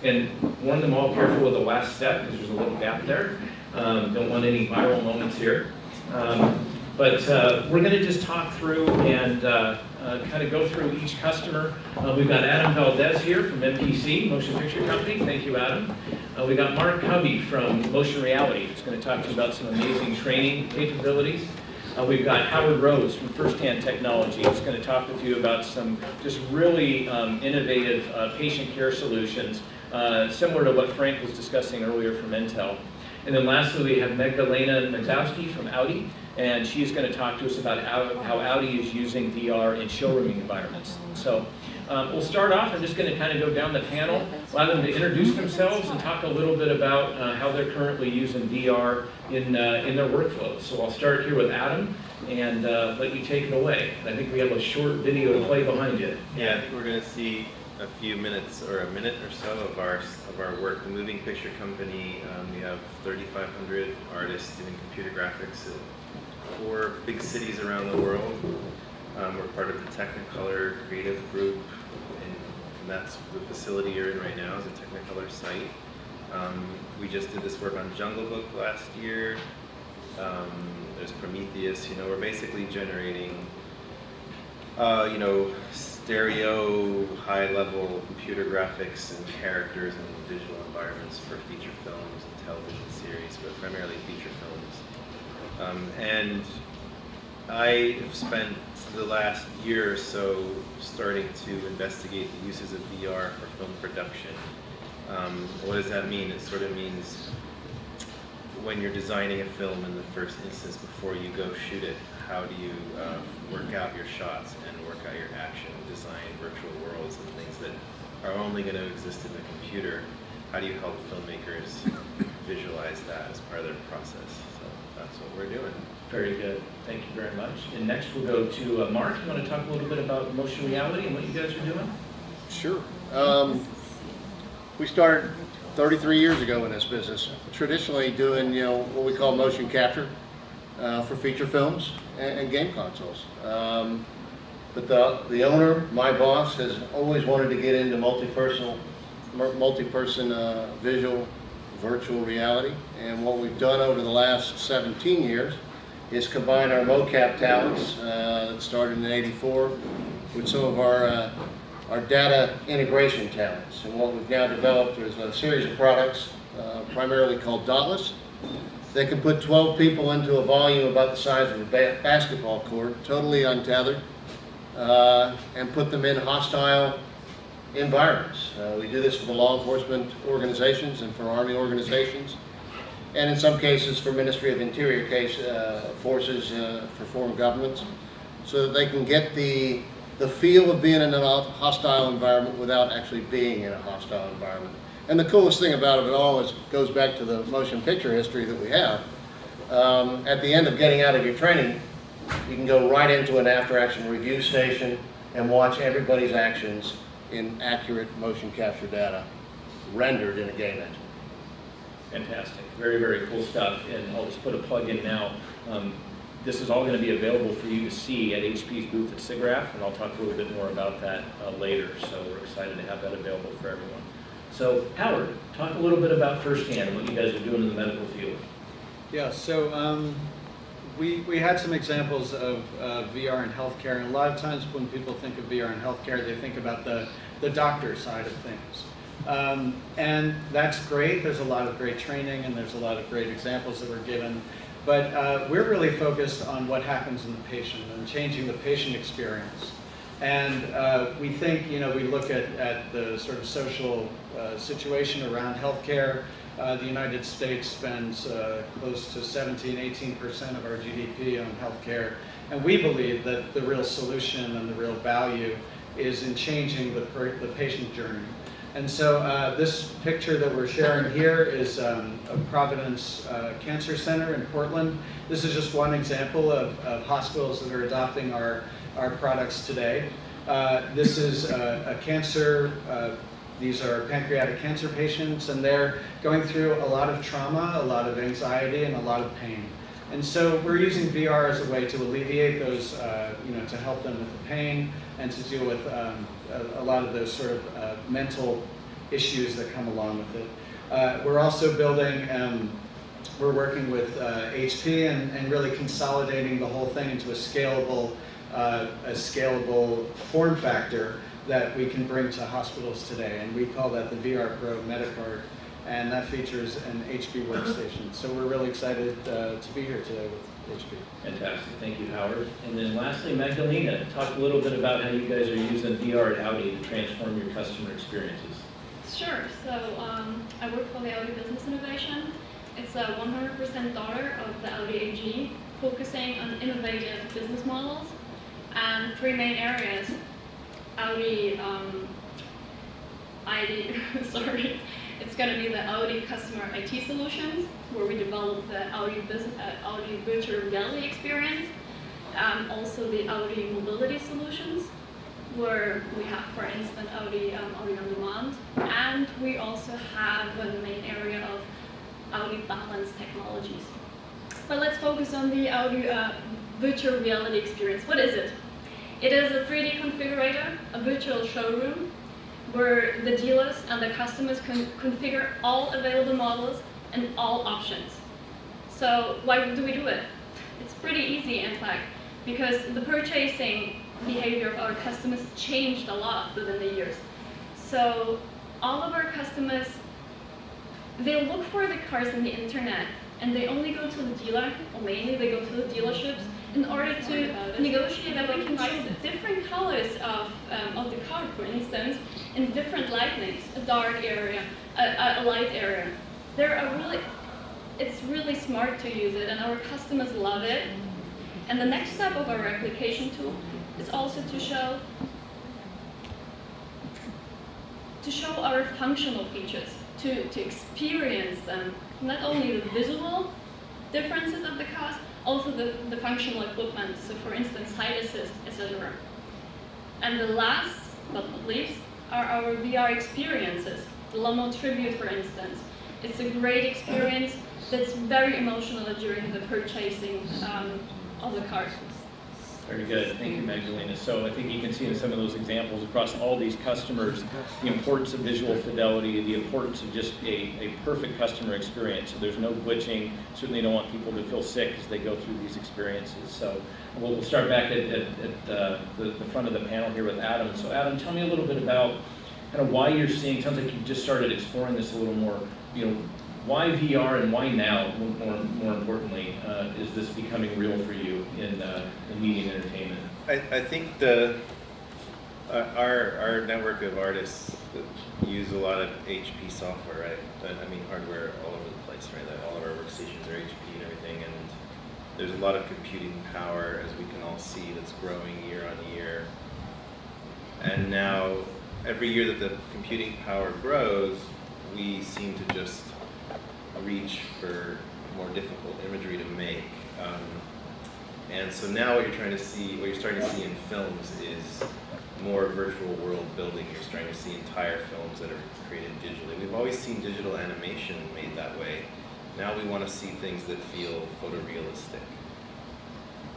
and warn them all careful with the last step, because there's a little gap there. Don't want any viral moments here. But we're going to just talk through and kind of go through each customer. We've got Adam Valdez here from MPC, Motion Picture Company. Thank you, Adam. We got Mark Cubby from Motion Reality, who's going to talk to you about some amazing training capabilities. We've got Howard Rose from First Hand Technology, who's going to talk with you about some just really innovative patient care solutions, similar to what Frank was discussing earlier from Intel. And then lastly, we have Magdalena Mazowski from Audi, and she's going to talk to us about how Audi is using VR in showrooming environments. So we'll start off. I'm just going to kind of go down the panel, allow them to introduce themselves and talk a little bit about how they're currently using VR in their workflows. So I'll start here with Adam and let you take it away. And I think we have a short video to play behind you. Yeah, I think we're going to see a few minutes or a minute or so of our work. The Moving Picture Company, we have 3,500 artists doing computer graphics in 4 big cities around the world. We're part of the Technicolor creative group, and that's the facility you're in right now is a Technicolor site. We just did this work on Jungle Book last year. There's Prometheus. We're basically generating stereo, high-level computer graphics and characters and visual environments for feature films and television series, but primarily feature films. And I have spent the last year or so starting to investigate the uses of VR for film production. What does that mean? It sort of means when you're designing a film in the first instance before you go shoot it, how do you work out your shots and work out your action, design virtual worlds and things that are only going to exist in the computer? How do you help filmmakers visualize that as part of their process? So that's what we're doing. Very good. Thank you very much. And next we'll go to Mark. You want to talk a little bit about motion reality and what you guys are doing? Sure. We started 33 years ago in this business, traditionally doing what we call motion capture for feature films and game consoles. But the owner, my boss, has always wanted to get into multi-person visual virtual reality, and what we've done over the last 17 years is combine our mocap talents that started in '84 with some of our data integration talents. And what we've now developed is a series of products, primarily called Dauntless. They can put 12 people into a volume about the size of a basketball court, totally untethered, and put them in hostile environments. We do this for the law enforcement organizations and for Army organizations, and in some cases for Ministry of Interior forces for foreign governments, so that they can get the feel of being in a hostile environment without actually being in a hostile environment. And the coolest thing about it all is goes back to the motion picture history that we have. At the end of getting out of your training, you can go right into an after-action review station and watch everybody's actions in accurate motion capture data rendered in a game engine. Fantastic. Very, very cool stuff. And I'll just put a plug in now. This is all going to be available for you to see at HP's booth at SIGGRAPH, and I'll talk a little bit more about that later. So we're excited to have that available for everyone. So Howard, talk a little bit about firsthand what you guys are doing in the medical field. Yeah, so we had some examples of VR in healthcare, and a lot of times when people think of VR in healthcare, they think about the doctor side of things. And that's great. There's a lot of great training, and there's a lot of great examples that were given. But we're really focused on what happens in the patient and changing the patient experience. And we think, we look at the sort of social situation around healthcare. The United States spends close to 17–18% of our GDP on healthcare. And we believe that the real solution and the real value is in changing the patient journey. And so this picture that we're sharing here is of Providence Cancer Center in Portland. This is just one example of hospitals that are adopting our products today. This is a cancer, these are pancreatic cancer patients, and they're going through a lot of trauma, a lot of anxiety, and a lot of pain. And so we're using VR as a way to alleviate those, to help them with the pain and to deal with a lot of those sort of mental issues that come along with it. We're also building, we're working with HP and really consolidating the whole thing into a scalable form factor that we can bring to hospitals today. And we call that the VR Pro MetaCard. And that features an HP workstation. So we're really excited to be here today with HP. Fantastic. Thank you, Howard. And then lastly, Magdalena, talk a little bit about how you guys are using VR at Audi to transform your customer experiences. Sure. So I work for the Audi Business Innovation. It's a 100% daughter of the Audi AG, focusing on innovative business models and three main areas. Audi, it's going to be the Audi Customer IT Solutions, where we develop the Audi Virtual Reality Experience, also the Audi Mobility Solutions, where we have, for instance, Audi On Demand, and we also have the main area of Audi Balance Technologies. But let's focus on the Audi Virtual Reality Experience. What is it? It is a 3D configurator, a virtual showroom, where the dealers and the customers can configure all available models and all options. So why do we do it? It's pretty easy, in fact, because the purchasing behavior of our customers changed a lot within the years. So all of our customers, they look for the cars on the internet, and they only go to the dealer, or mainly they go to the dealerships, in order to negotiate that we can choose different colors of the car, for instance, in different lightnings, a dark area, a light area. It's really smart to use it, and our customers love it. And the next step of our application tool is also to show our functional features, to experience them, not only the visual differences of the cars, also the functional equipment, so for instance, side assist, etc. And the last but not least are our VR experiences. The Lomo Tribute, for instance. It's a great experience that's very emotional during the purchasing of the cars. Very good, thank you, Magdalena. So I think you can see in some of those examples across all these customers, the importance of visual fidelity, the importance of just a perfect customer experience. So there's no glitching, certainly don't want people to feel sick as they go through these experiences. So we'll start back at the front of the panel here with Adam. So Adam, tell me a little bit about kind of why you're seeing, sounds like you've just started exploring this a little more, why VR and why now, more importantly, is this becoming real for you in media and entertainment? I think our network of artists use a lot of HP software, right? I mean, hardware all over the place, right? All of our workstations are HP and everything, and there's a lot of computing power, as we can all see, that's growing year on year. And now, every year that the computing power grows, we seem to just reach for more difficult imagery to make. And so now what you're starting to see in films is more virtual world building. You're starting to see entire films that are created digitally. We've always seen digital animation made that way. Now we want to see things that feel photorealistic.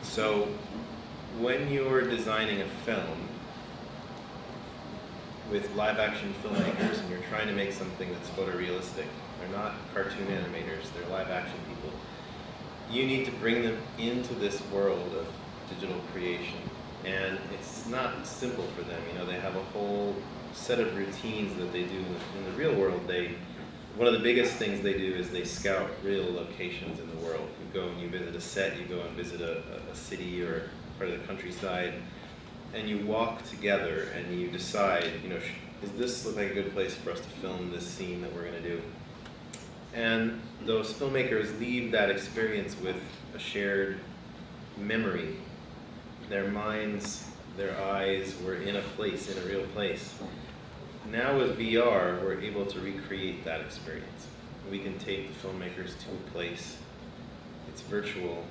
So when you're designing a film with live action filmmakers and you're trying to make something that's photorealistic, they're not cartoon animators, they're live action people, you need to bring them into this world of digital creation. And it's not simple for them. They have a whole set of routines that they do in the real world. One of the biggest things they do is they scout real locations in the world. You go and you visit a set, you go and visit a city or part of the countryside, and you walk together and you decide, does this look like a good place for us to film this scene that we're going to do? And those filmmakers leave that experience with a shared memory. Their minds, their eyes were in a place, in a real place. Now with VR, we're able to recreate that experience. We can take the filmmakers to a place. It's virtual,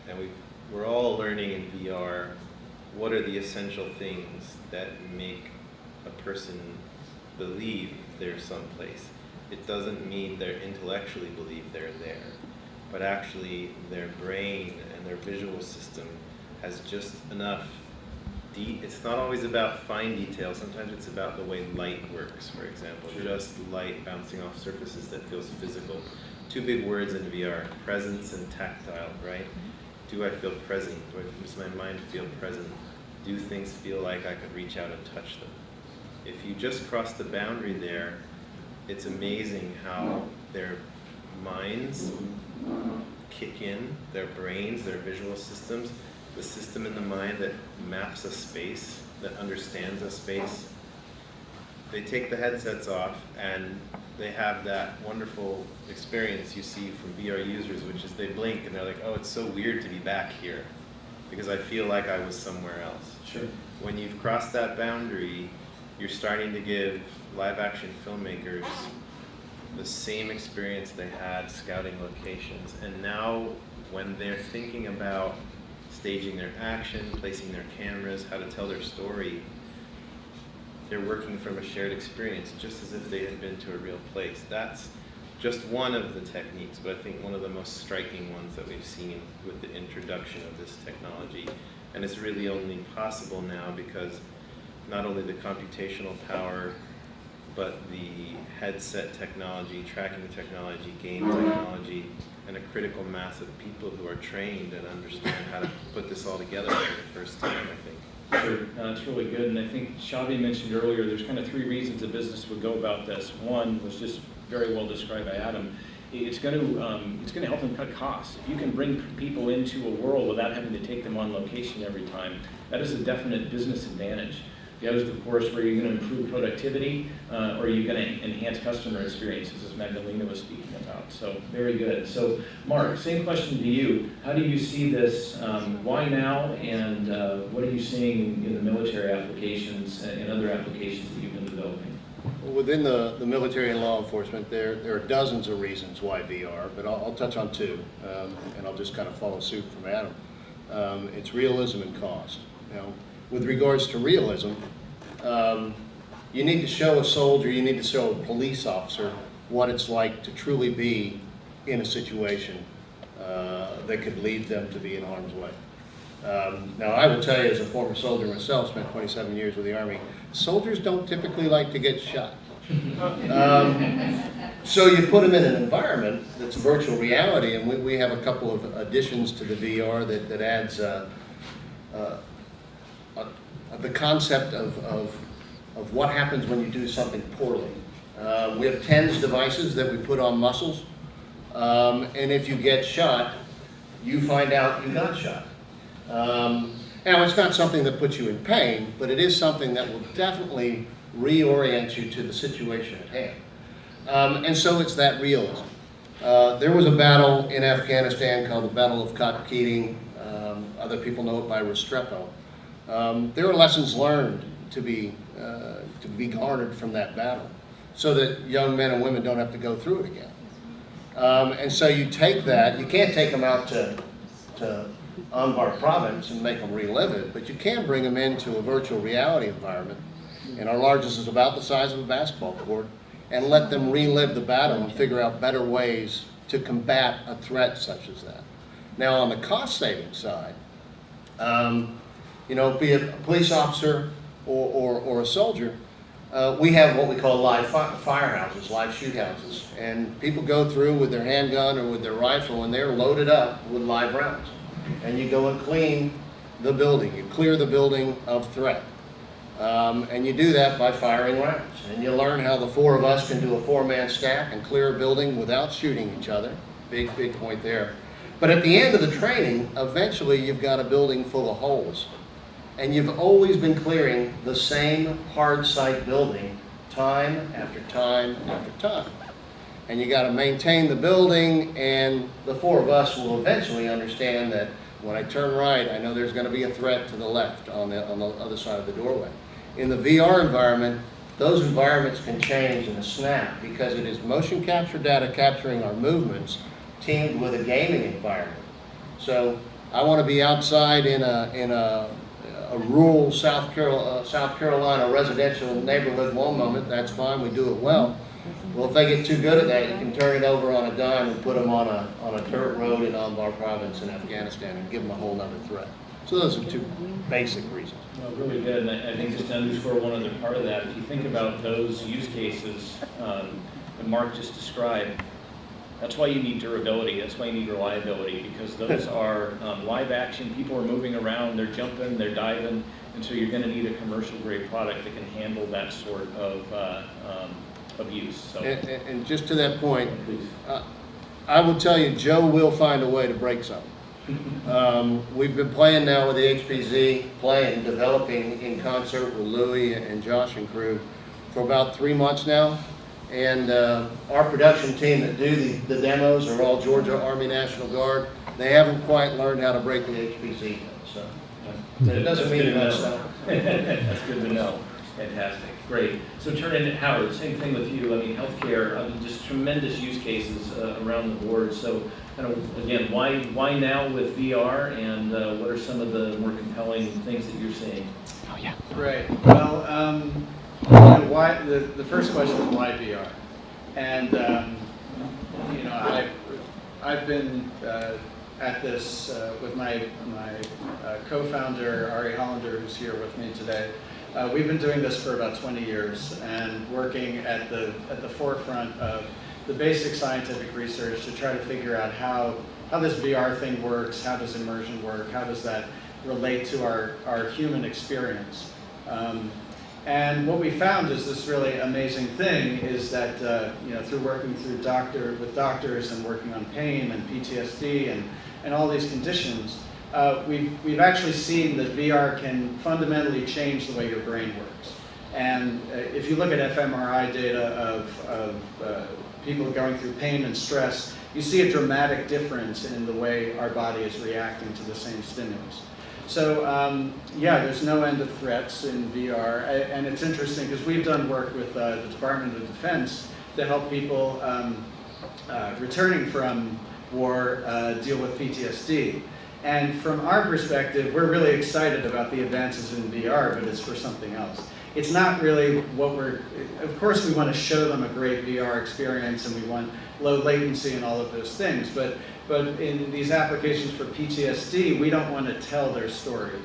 and we're all learning in VR what are the essential things that make a person believe they're someplace. It doesn't mean they intellectually believe they're there, but actually their brain and their visual system has just enough. It's not always about fine detail. Sometimes it's about the way light works, for example. Sure. Just light bouncing off surfaces that feels physical. Two big words in VR, presence and tactile, right? Do I feel present? Does my mind feel present? Do things feel like I could reach out and touch them? If you just cross the boundary there, it's amazing how their minds kick in, their brains, their visual systems, the system in the mind that maps a space, that understands a space. They take the headsets off and they have that wonderful experience you see from VR users, which is they blink and they're like, oh, it's so weird to be back here because I feel like I was somewhere else. Sure. When you've crossed that boundary, you're starting to give live action filmmakers the same experience they had scouting locations. And now when they're thinking about staging their action, placing their cameras, how to tell their story, they're working from a shared experience, just as if they had been to a real place. That's just one of the techniques, but I think one of the most striking ones that we've seen with the introduction of this technology. And it's really only possible now because not only the computational power, but the headset technology, tracking technology, game technology, and a critical mass of people who are trained and understand how to put this all together for the first time, I think. Sure, that's really good. And I think Xavi mentioned earlier, there's kind of three reasons a business would go about this. One was just very well described by Adam, it's going to help them cut costs. If you can bring people into a world without having to take them on location every time, that is a definite business advantage. The other is, of course, where you're going to improve productivity, or you're going to enhance customer experiences, as Magdalena was speaking about. So very good. So Mark, same question to you. How do you see this? Why now? And what are you seeing in the military applications and other applications that you've been developing? Within the military and law enforcement, there are dozens of reasons why VR, but I'll touch on two, and I'll just kind of follow suit from Adam. It's realism and cost. Now, with regards to realism, you need to show a soldier, you need to show a police officer what it's like to truly be in a situation that could lead them to be in harm's way. Now, I will tell you, as a former soldier myself, spent 27 years with the Army, soldiers don't typically like to get shot. So you put them in an environment that's virtual reality, and we have a couple of additions to the VR that adds the concept of what happens when you do something poorly. We have TENS devices that we put on muscles, and if you get shot, you find out you got shot. Now, it's not something that puts you in pain, but it is something that will definitely reorient you to the situation at hand. And so it's that realism. There was a battle in Afghanistan called the Battle of Khat Keating. Other people know it by Restrepo. There are lessons learned to be garnered from that battle, so that young men and women don't have to go through it again. And so you take that, you can't take them out to Anbar province and make them relive it, but you can bring them into a virtual reality environment, and our largest is about the size of a basketball court, and let them relive the battle and figure out better ways to combat a threat such as that. Now, on the cost-saving side, you know, be it a police officer or a soldier, we have what we call live firehouses, live shoot houses, and people go through with their handgun or with their rifle, and they're loaded up with live rounds. And you go and clean the building, you clear the building of threat. And you do that by firing rounds. And you learn how the four of us can do a four-man stack and clear a building without shooting each other. Big point there. But at the end of the training, eventually you've got a building full of holes. And you've always been clearing the same hard site building time after time after time. And you got to maintain the building, and the four of us will eventually understand that when I turn right, I know there's going to be a threat to the left on the other side of the doorway. In the VR environment, those environments can change in a snap because it is motion capture data capturing our movements teamed with a gaming environment. So I want to be outside in a rural South Carolina residential neighborhood one moment. That's fine, we do it well. Well, if they get too good at that, you can turn it over on a dime and put them on a dirt road in Anbar province in Afghanistan and give them a whole nother threat. So those are two basic reasons. Well, really good, and I think just to underscore one other part of that, if you think about those use cases that Mark just described, that's why you need durability, that's why you need reliability, because those are live action, people are moving around, they're jumping, they're diving, and so you're going to need a commercial grade product that can handle that sort of use. So. And just to that point, I will tell you, Joe will find a way to break something. We've been playing now with the HPZ, developing in concert with Louis and Josh and crew for about 3 months now. And our production team that do the demos are all Georgia Army National Guard. They haven't quite learned how to break the HPZ yet, so it doesn't mean that's not. That's good to know. Fantastic, great. So turn into Howard, same thing with you. I mean, healthcare, just tremendous use cases around the board. So kind of, again, why now with VR, and what are some of the more compelling things that you're seeing? Oh yeah. Great. Well, why the first question is why VR, and you know, I've been at this with my co-founder Ari Hollander, who's here with me today. We've been doing this for about 20 years and working at the forefront of the basic scientific research to try to figure out how this VR thing works, how does immersion work, how does that relate to our human experience. And what we found is this really amazing thing is that through working with doctors and working on pain and PTSD and all these conditions, we've actually seen that VR can fundamentally change the way your brain works. And if you look at fMRI data of people going through pain and stress, you see a dramatic difference in the way our body is reacting to the same stimulus. So yeah, there's no end of threats in VR, and it's interesting because we've done work with the Department of Defense to help people returning from war deal with PTSD. And from our perspective, we're really excited about the advances in VR, but it's for something else. It's not really what of course we want to show them a great VR experience and we want low latency and all of those things, but in these applications for PTSD, we don't want to tell their story.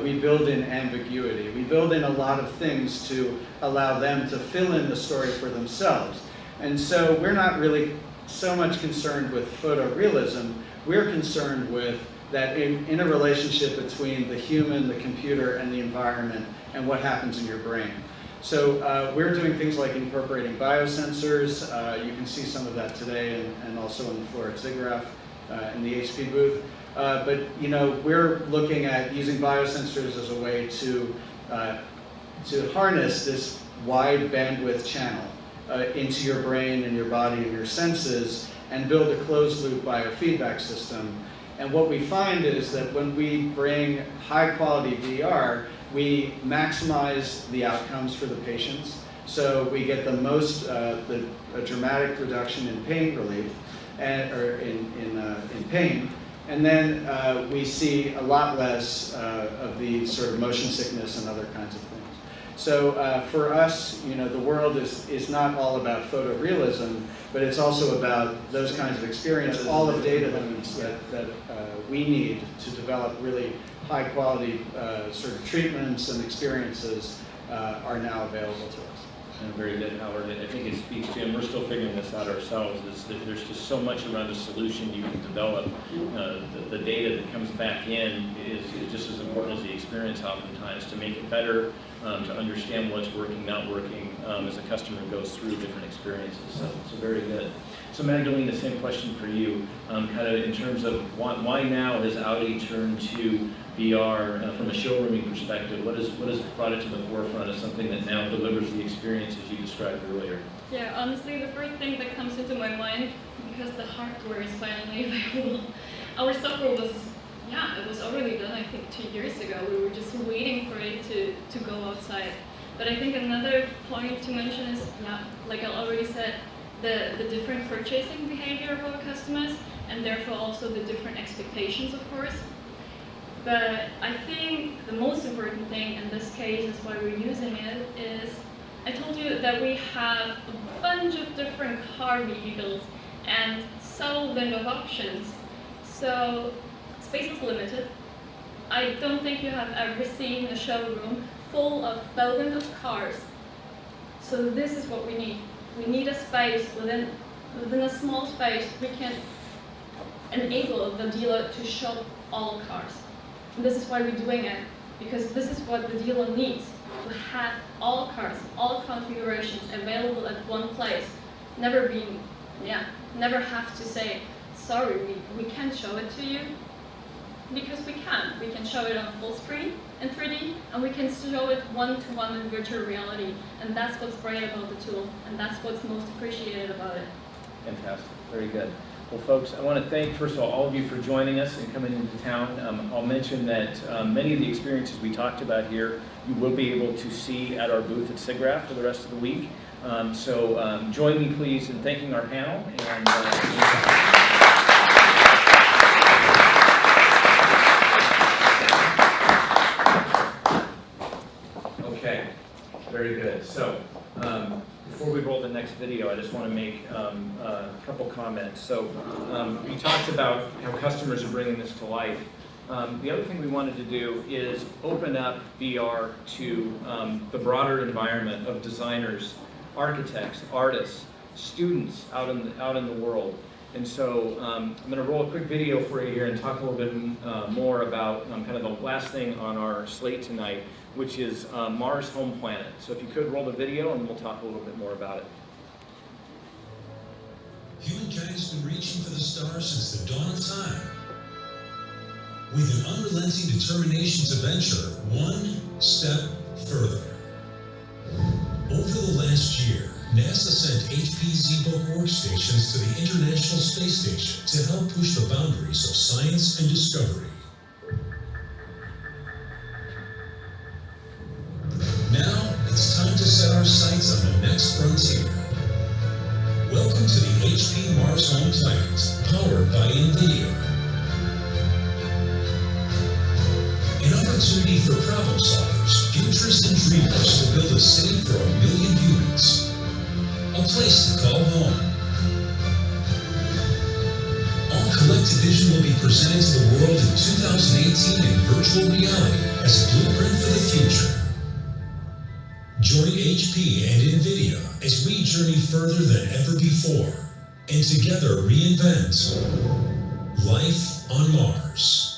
We build in ambiguity. We build in a lot of things to allow them to fill in the story for themselves. And so we're not really so much concerned with photorealism, we're concerned with that in a relationship between the human, the computer, and the environment, and what happens in your brain. So we're doing things like incorporating biosensors. You can see some of that today, and also on the floor at SIGGRAPH in the HP booth. But we're looking at using biosensors as a way to harness this wide bandwidth channel into your brain and your body and your senses, and build a closed loop biofeedback system. And what we find is that when we bring high quality VR, we maximize the outcomes for the patients. So we get the most, a dramatic reduction in pain relief, or in pain. And then we see a lot less of the sort of motion sickness and other kinds of things. So for us, the world is not all about photorealism, but it's also about those kinds of experiences. All of data elements that we need to develop really high quality sort of treatments and experiences are now available to us. Very good, Howard. I think it speaks to, and we're still figuring this out ourselves, is that there's just so much around a solution you can develop. The data that comes back in is just as important as the experience oftentimes to make it better, to understand what's working, not working, as a customer goes through different experiences. So very good. So Magdalene, the same question for you, kind of in terms of why now has Audi turned to VR from a showrooming perspective? What has brought it to the forefront as something that now delivers the experiences you described earlier? Yeah, honestly, the first thing that comes into my mind, because the hardware is finally available. Our software was, it was already done, I think, 2 years ago. We were just waiting for it to go outside. But I think another point to mention is, like I already said, the different purchasing behavior of our customers, and therefore also the different expectations, of course. But I think the most important thing in this case is why we're using it is, I told you that we have a bunch of different car vehicles and so little of options. So space is limited. I don't think you have ever seen a showroom full of thousands of cars. So this is what we need. We need a space within a small space we can enable the dealer to show all cars. And this is why we're doing it, because this is what the dealer needs, to have all cars, all configurations available at one place. Never have to say, sorry, we can't show it to you, because we can. We can show it on full screen in 3D, and we can show it one-to-one in virtual reality. And that's what's great about the tool, and that's what's most appreciated about it. Fantastic, very good. Well, folks, I want to thank, first of all of you for joining us and coming into town. I'll mention that many of the experiences we talked about here, you will be able to see at our booth at SIGGRAPH for the rest of the week. So join me, please, in thanking our panel. Okay, very good. So before we roll the next video, I just want to make a couple comments. So we talked about how customers are bringing this to life. The other thing we wanted to do is open up VR to the broader environment of designers, architects, artists, students out in the world. And so I'm going to roll a quick video for you here and talk a little bit more about kind of the last thing on our slate tonight, which is Mars Home Planet. So if you could roll the video and we'll talk a little bit more about it. Humankind's been reaching for the stars since the dawn of time. With an unrelenting determination to venture one step further. Over the last year, NASA sent HP ZBook workstations to the International Space Station to help push the boundaries of science and discovery. Now, it's time to set our sights on the next frontier. Welcome to the HP Mars Home Planet, powered by NVIDIA. An opportunity for problem solvers, futurists, and dreamers to build a city for 1 million humans. A place to call home. All collective vision will be presented to the world in 2018 in virtual reality as a blueprint for the future. Join HP and NVIDIA as we journey further than ever before and together reinvent life on Mars.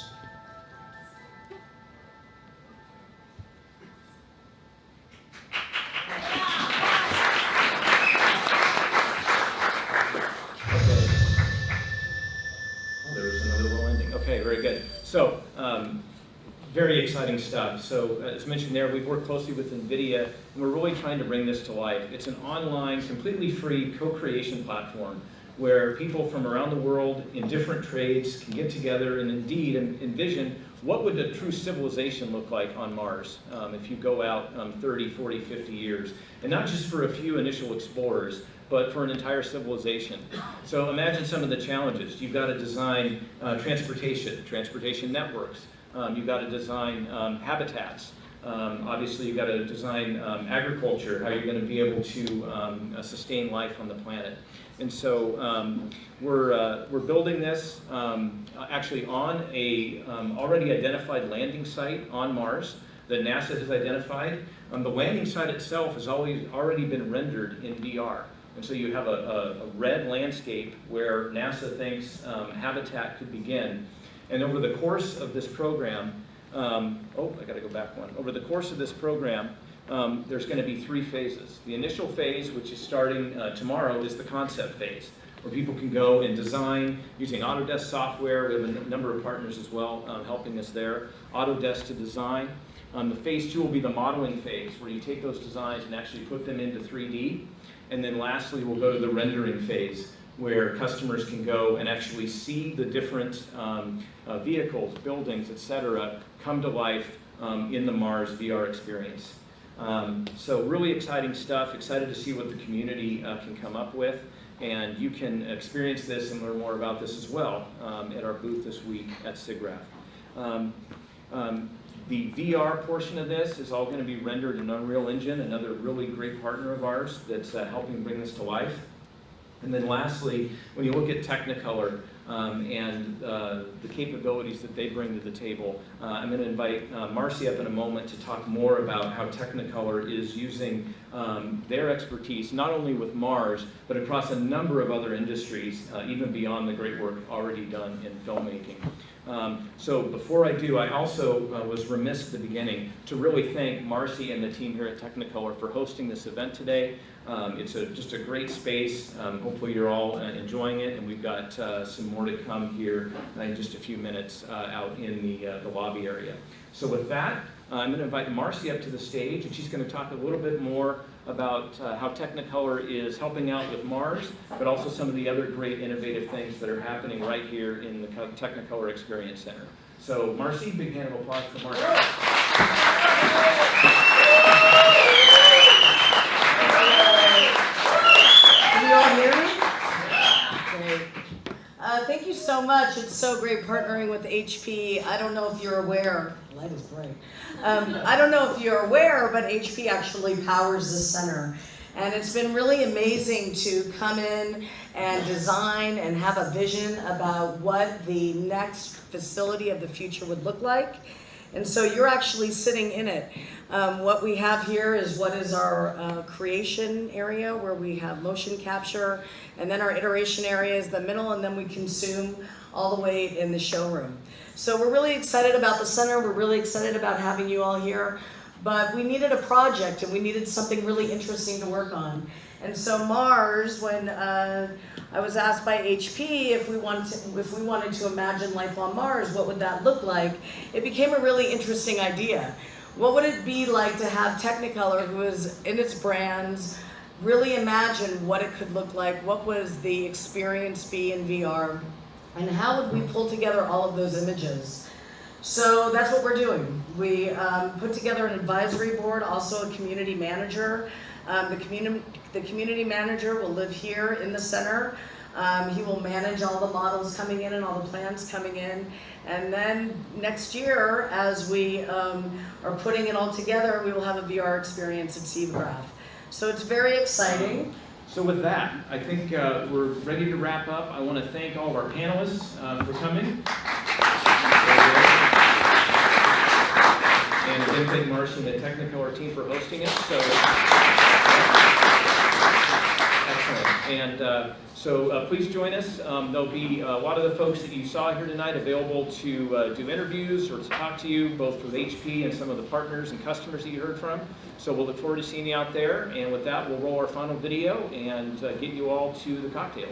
So, very exciting stuff. So, as mentioned there, we've worked closely with NVIDIA, and we're really trying to bring this to life. It's an online, completely free co-creation platform where people from around the world in different trades can get together and indeed envision what would a true civilization look like on Mars if you go out 30, 40, 50 years. And not just for a few initial explorers, but for an entire civilization. So imagine some of the challenges. You've got to design transportation networks. You've got to design habitats. Obviously, you've got to design agriculture, how you're going to be able to sustain life on the planet. And so we're building this actually on a already identified landing site on Mars that NASA has identified. The landing site itself has already been rendered in VR. And so you have a red landscape where NASA thinks habitat could begin. And over the course of this program, I gotta go back one. Over the course of this program, there's gonna be 3 phases. The initial phase, which is starting tomorrow, is the concept phase, where people can go and design using Autodesk software. We have a number of partners as well helping us there. Autodesk to design. The phase 2 will be the modeling phase, where you take those designs and actually put them into 3D. And then lastly, we'll go to the rendering phase, where customers can go and actually see the different vehicles, buildings, etc., come to life in the Mars VR experience. So really exciting stuff, excited to see what the community can come up with. And you can experience this and learn more about this as well at our booth this week at SIGGRAPH. The VR portion of this is all going to be rendered in Unreal Engine, another really great partner of ours that's helping bring this to life. And then lastly, when you look at Technicolor and the capabilities that they bring to the table, I'm going to invite Marcy up in a moment to talk more about how Technicolor is using their expertise, not only with Mars, but across a number of other industries, even beyond the great work already done in filmmaking. So before I do, I also was remiss at the beginning to really thank Marcy and the team here at Technicolor for hosting this event today. It's just a great space. Hopefully you're all enjoying it, and we've got some more to come here in just a few minutes out in the lobby area. So with that, I'm going to invite Marcy up to the stage, and she's going to talk a little bit more about how Technicolor is helping out with Mars, but also some of the other great innovative things that are happening right here in the Technicolor Experience Center. So Marcy, big hand of applause for Marcy. Can you all hear me? Great. Thank you so much. It's so great partnering with HP. I don't know if you're aware, light is bright. I don't know if you're aware, but HP actually powers the center. And it's been really amazing to come in and design and have a vision about what the next facility of the future would look like. And so you're actually sitting in it. What we have here is what is our creation area, where we have motion capture, and then our iteration area is the middle, and then we consume all the way in the showroom. So we're really excited about the center. We're really excited about having you all here. But we needed a project, and we needed something really interesting to work on. And so Mars, when I was asked by HP if we wanted to imagine life on Mars, what would that look like? It became a really interesting idea. What would it be like to have Technicolor, who is in its brands, really imagine what it could look like? What was the experience be in VR? And how would we pull together all of those images? So that's what we're doing. We put together an advisory board, also a community manager. The community manager will live here in the center. He will manage all the models coming in and all the plans coming in. And then next year, as we are putting it all together, we will have a VR experience at SIGGRAPH. So it's very exciting. So with that, I think we're ready to wrap up. I want to thank all of our panelists for coming. And again, thank Marcia and the Technicolor team for hosting it. So, excellent. And so please join us. There'll be a lot of the folks that you saw here tonight available to do interviews or to talk to you, both with HP and some of the partners and customers that you heard from. So we'll look forward to seeing you out there. And with that, we'll roll our final video and get you all to the cocktail.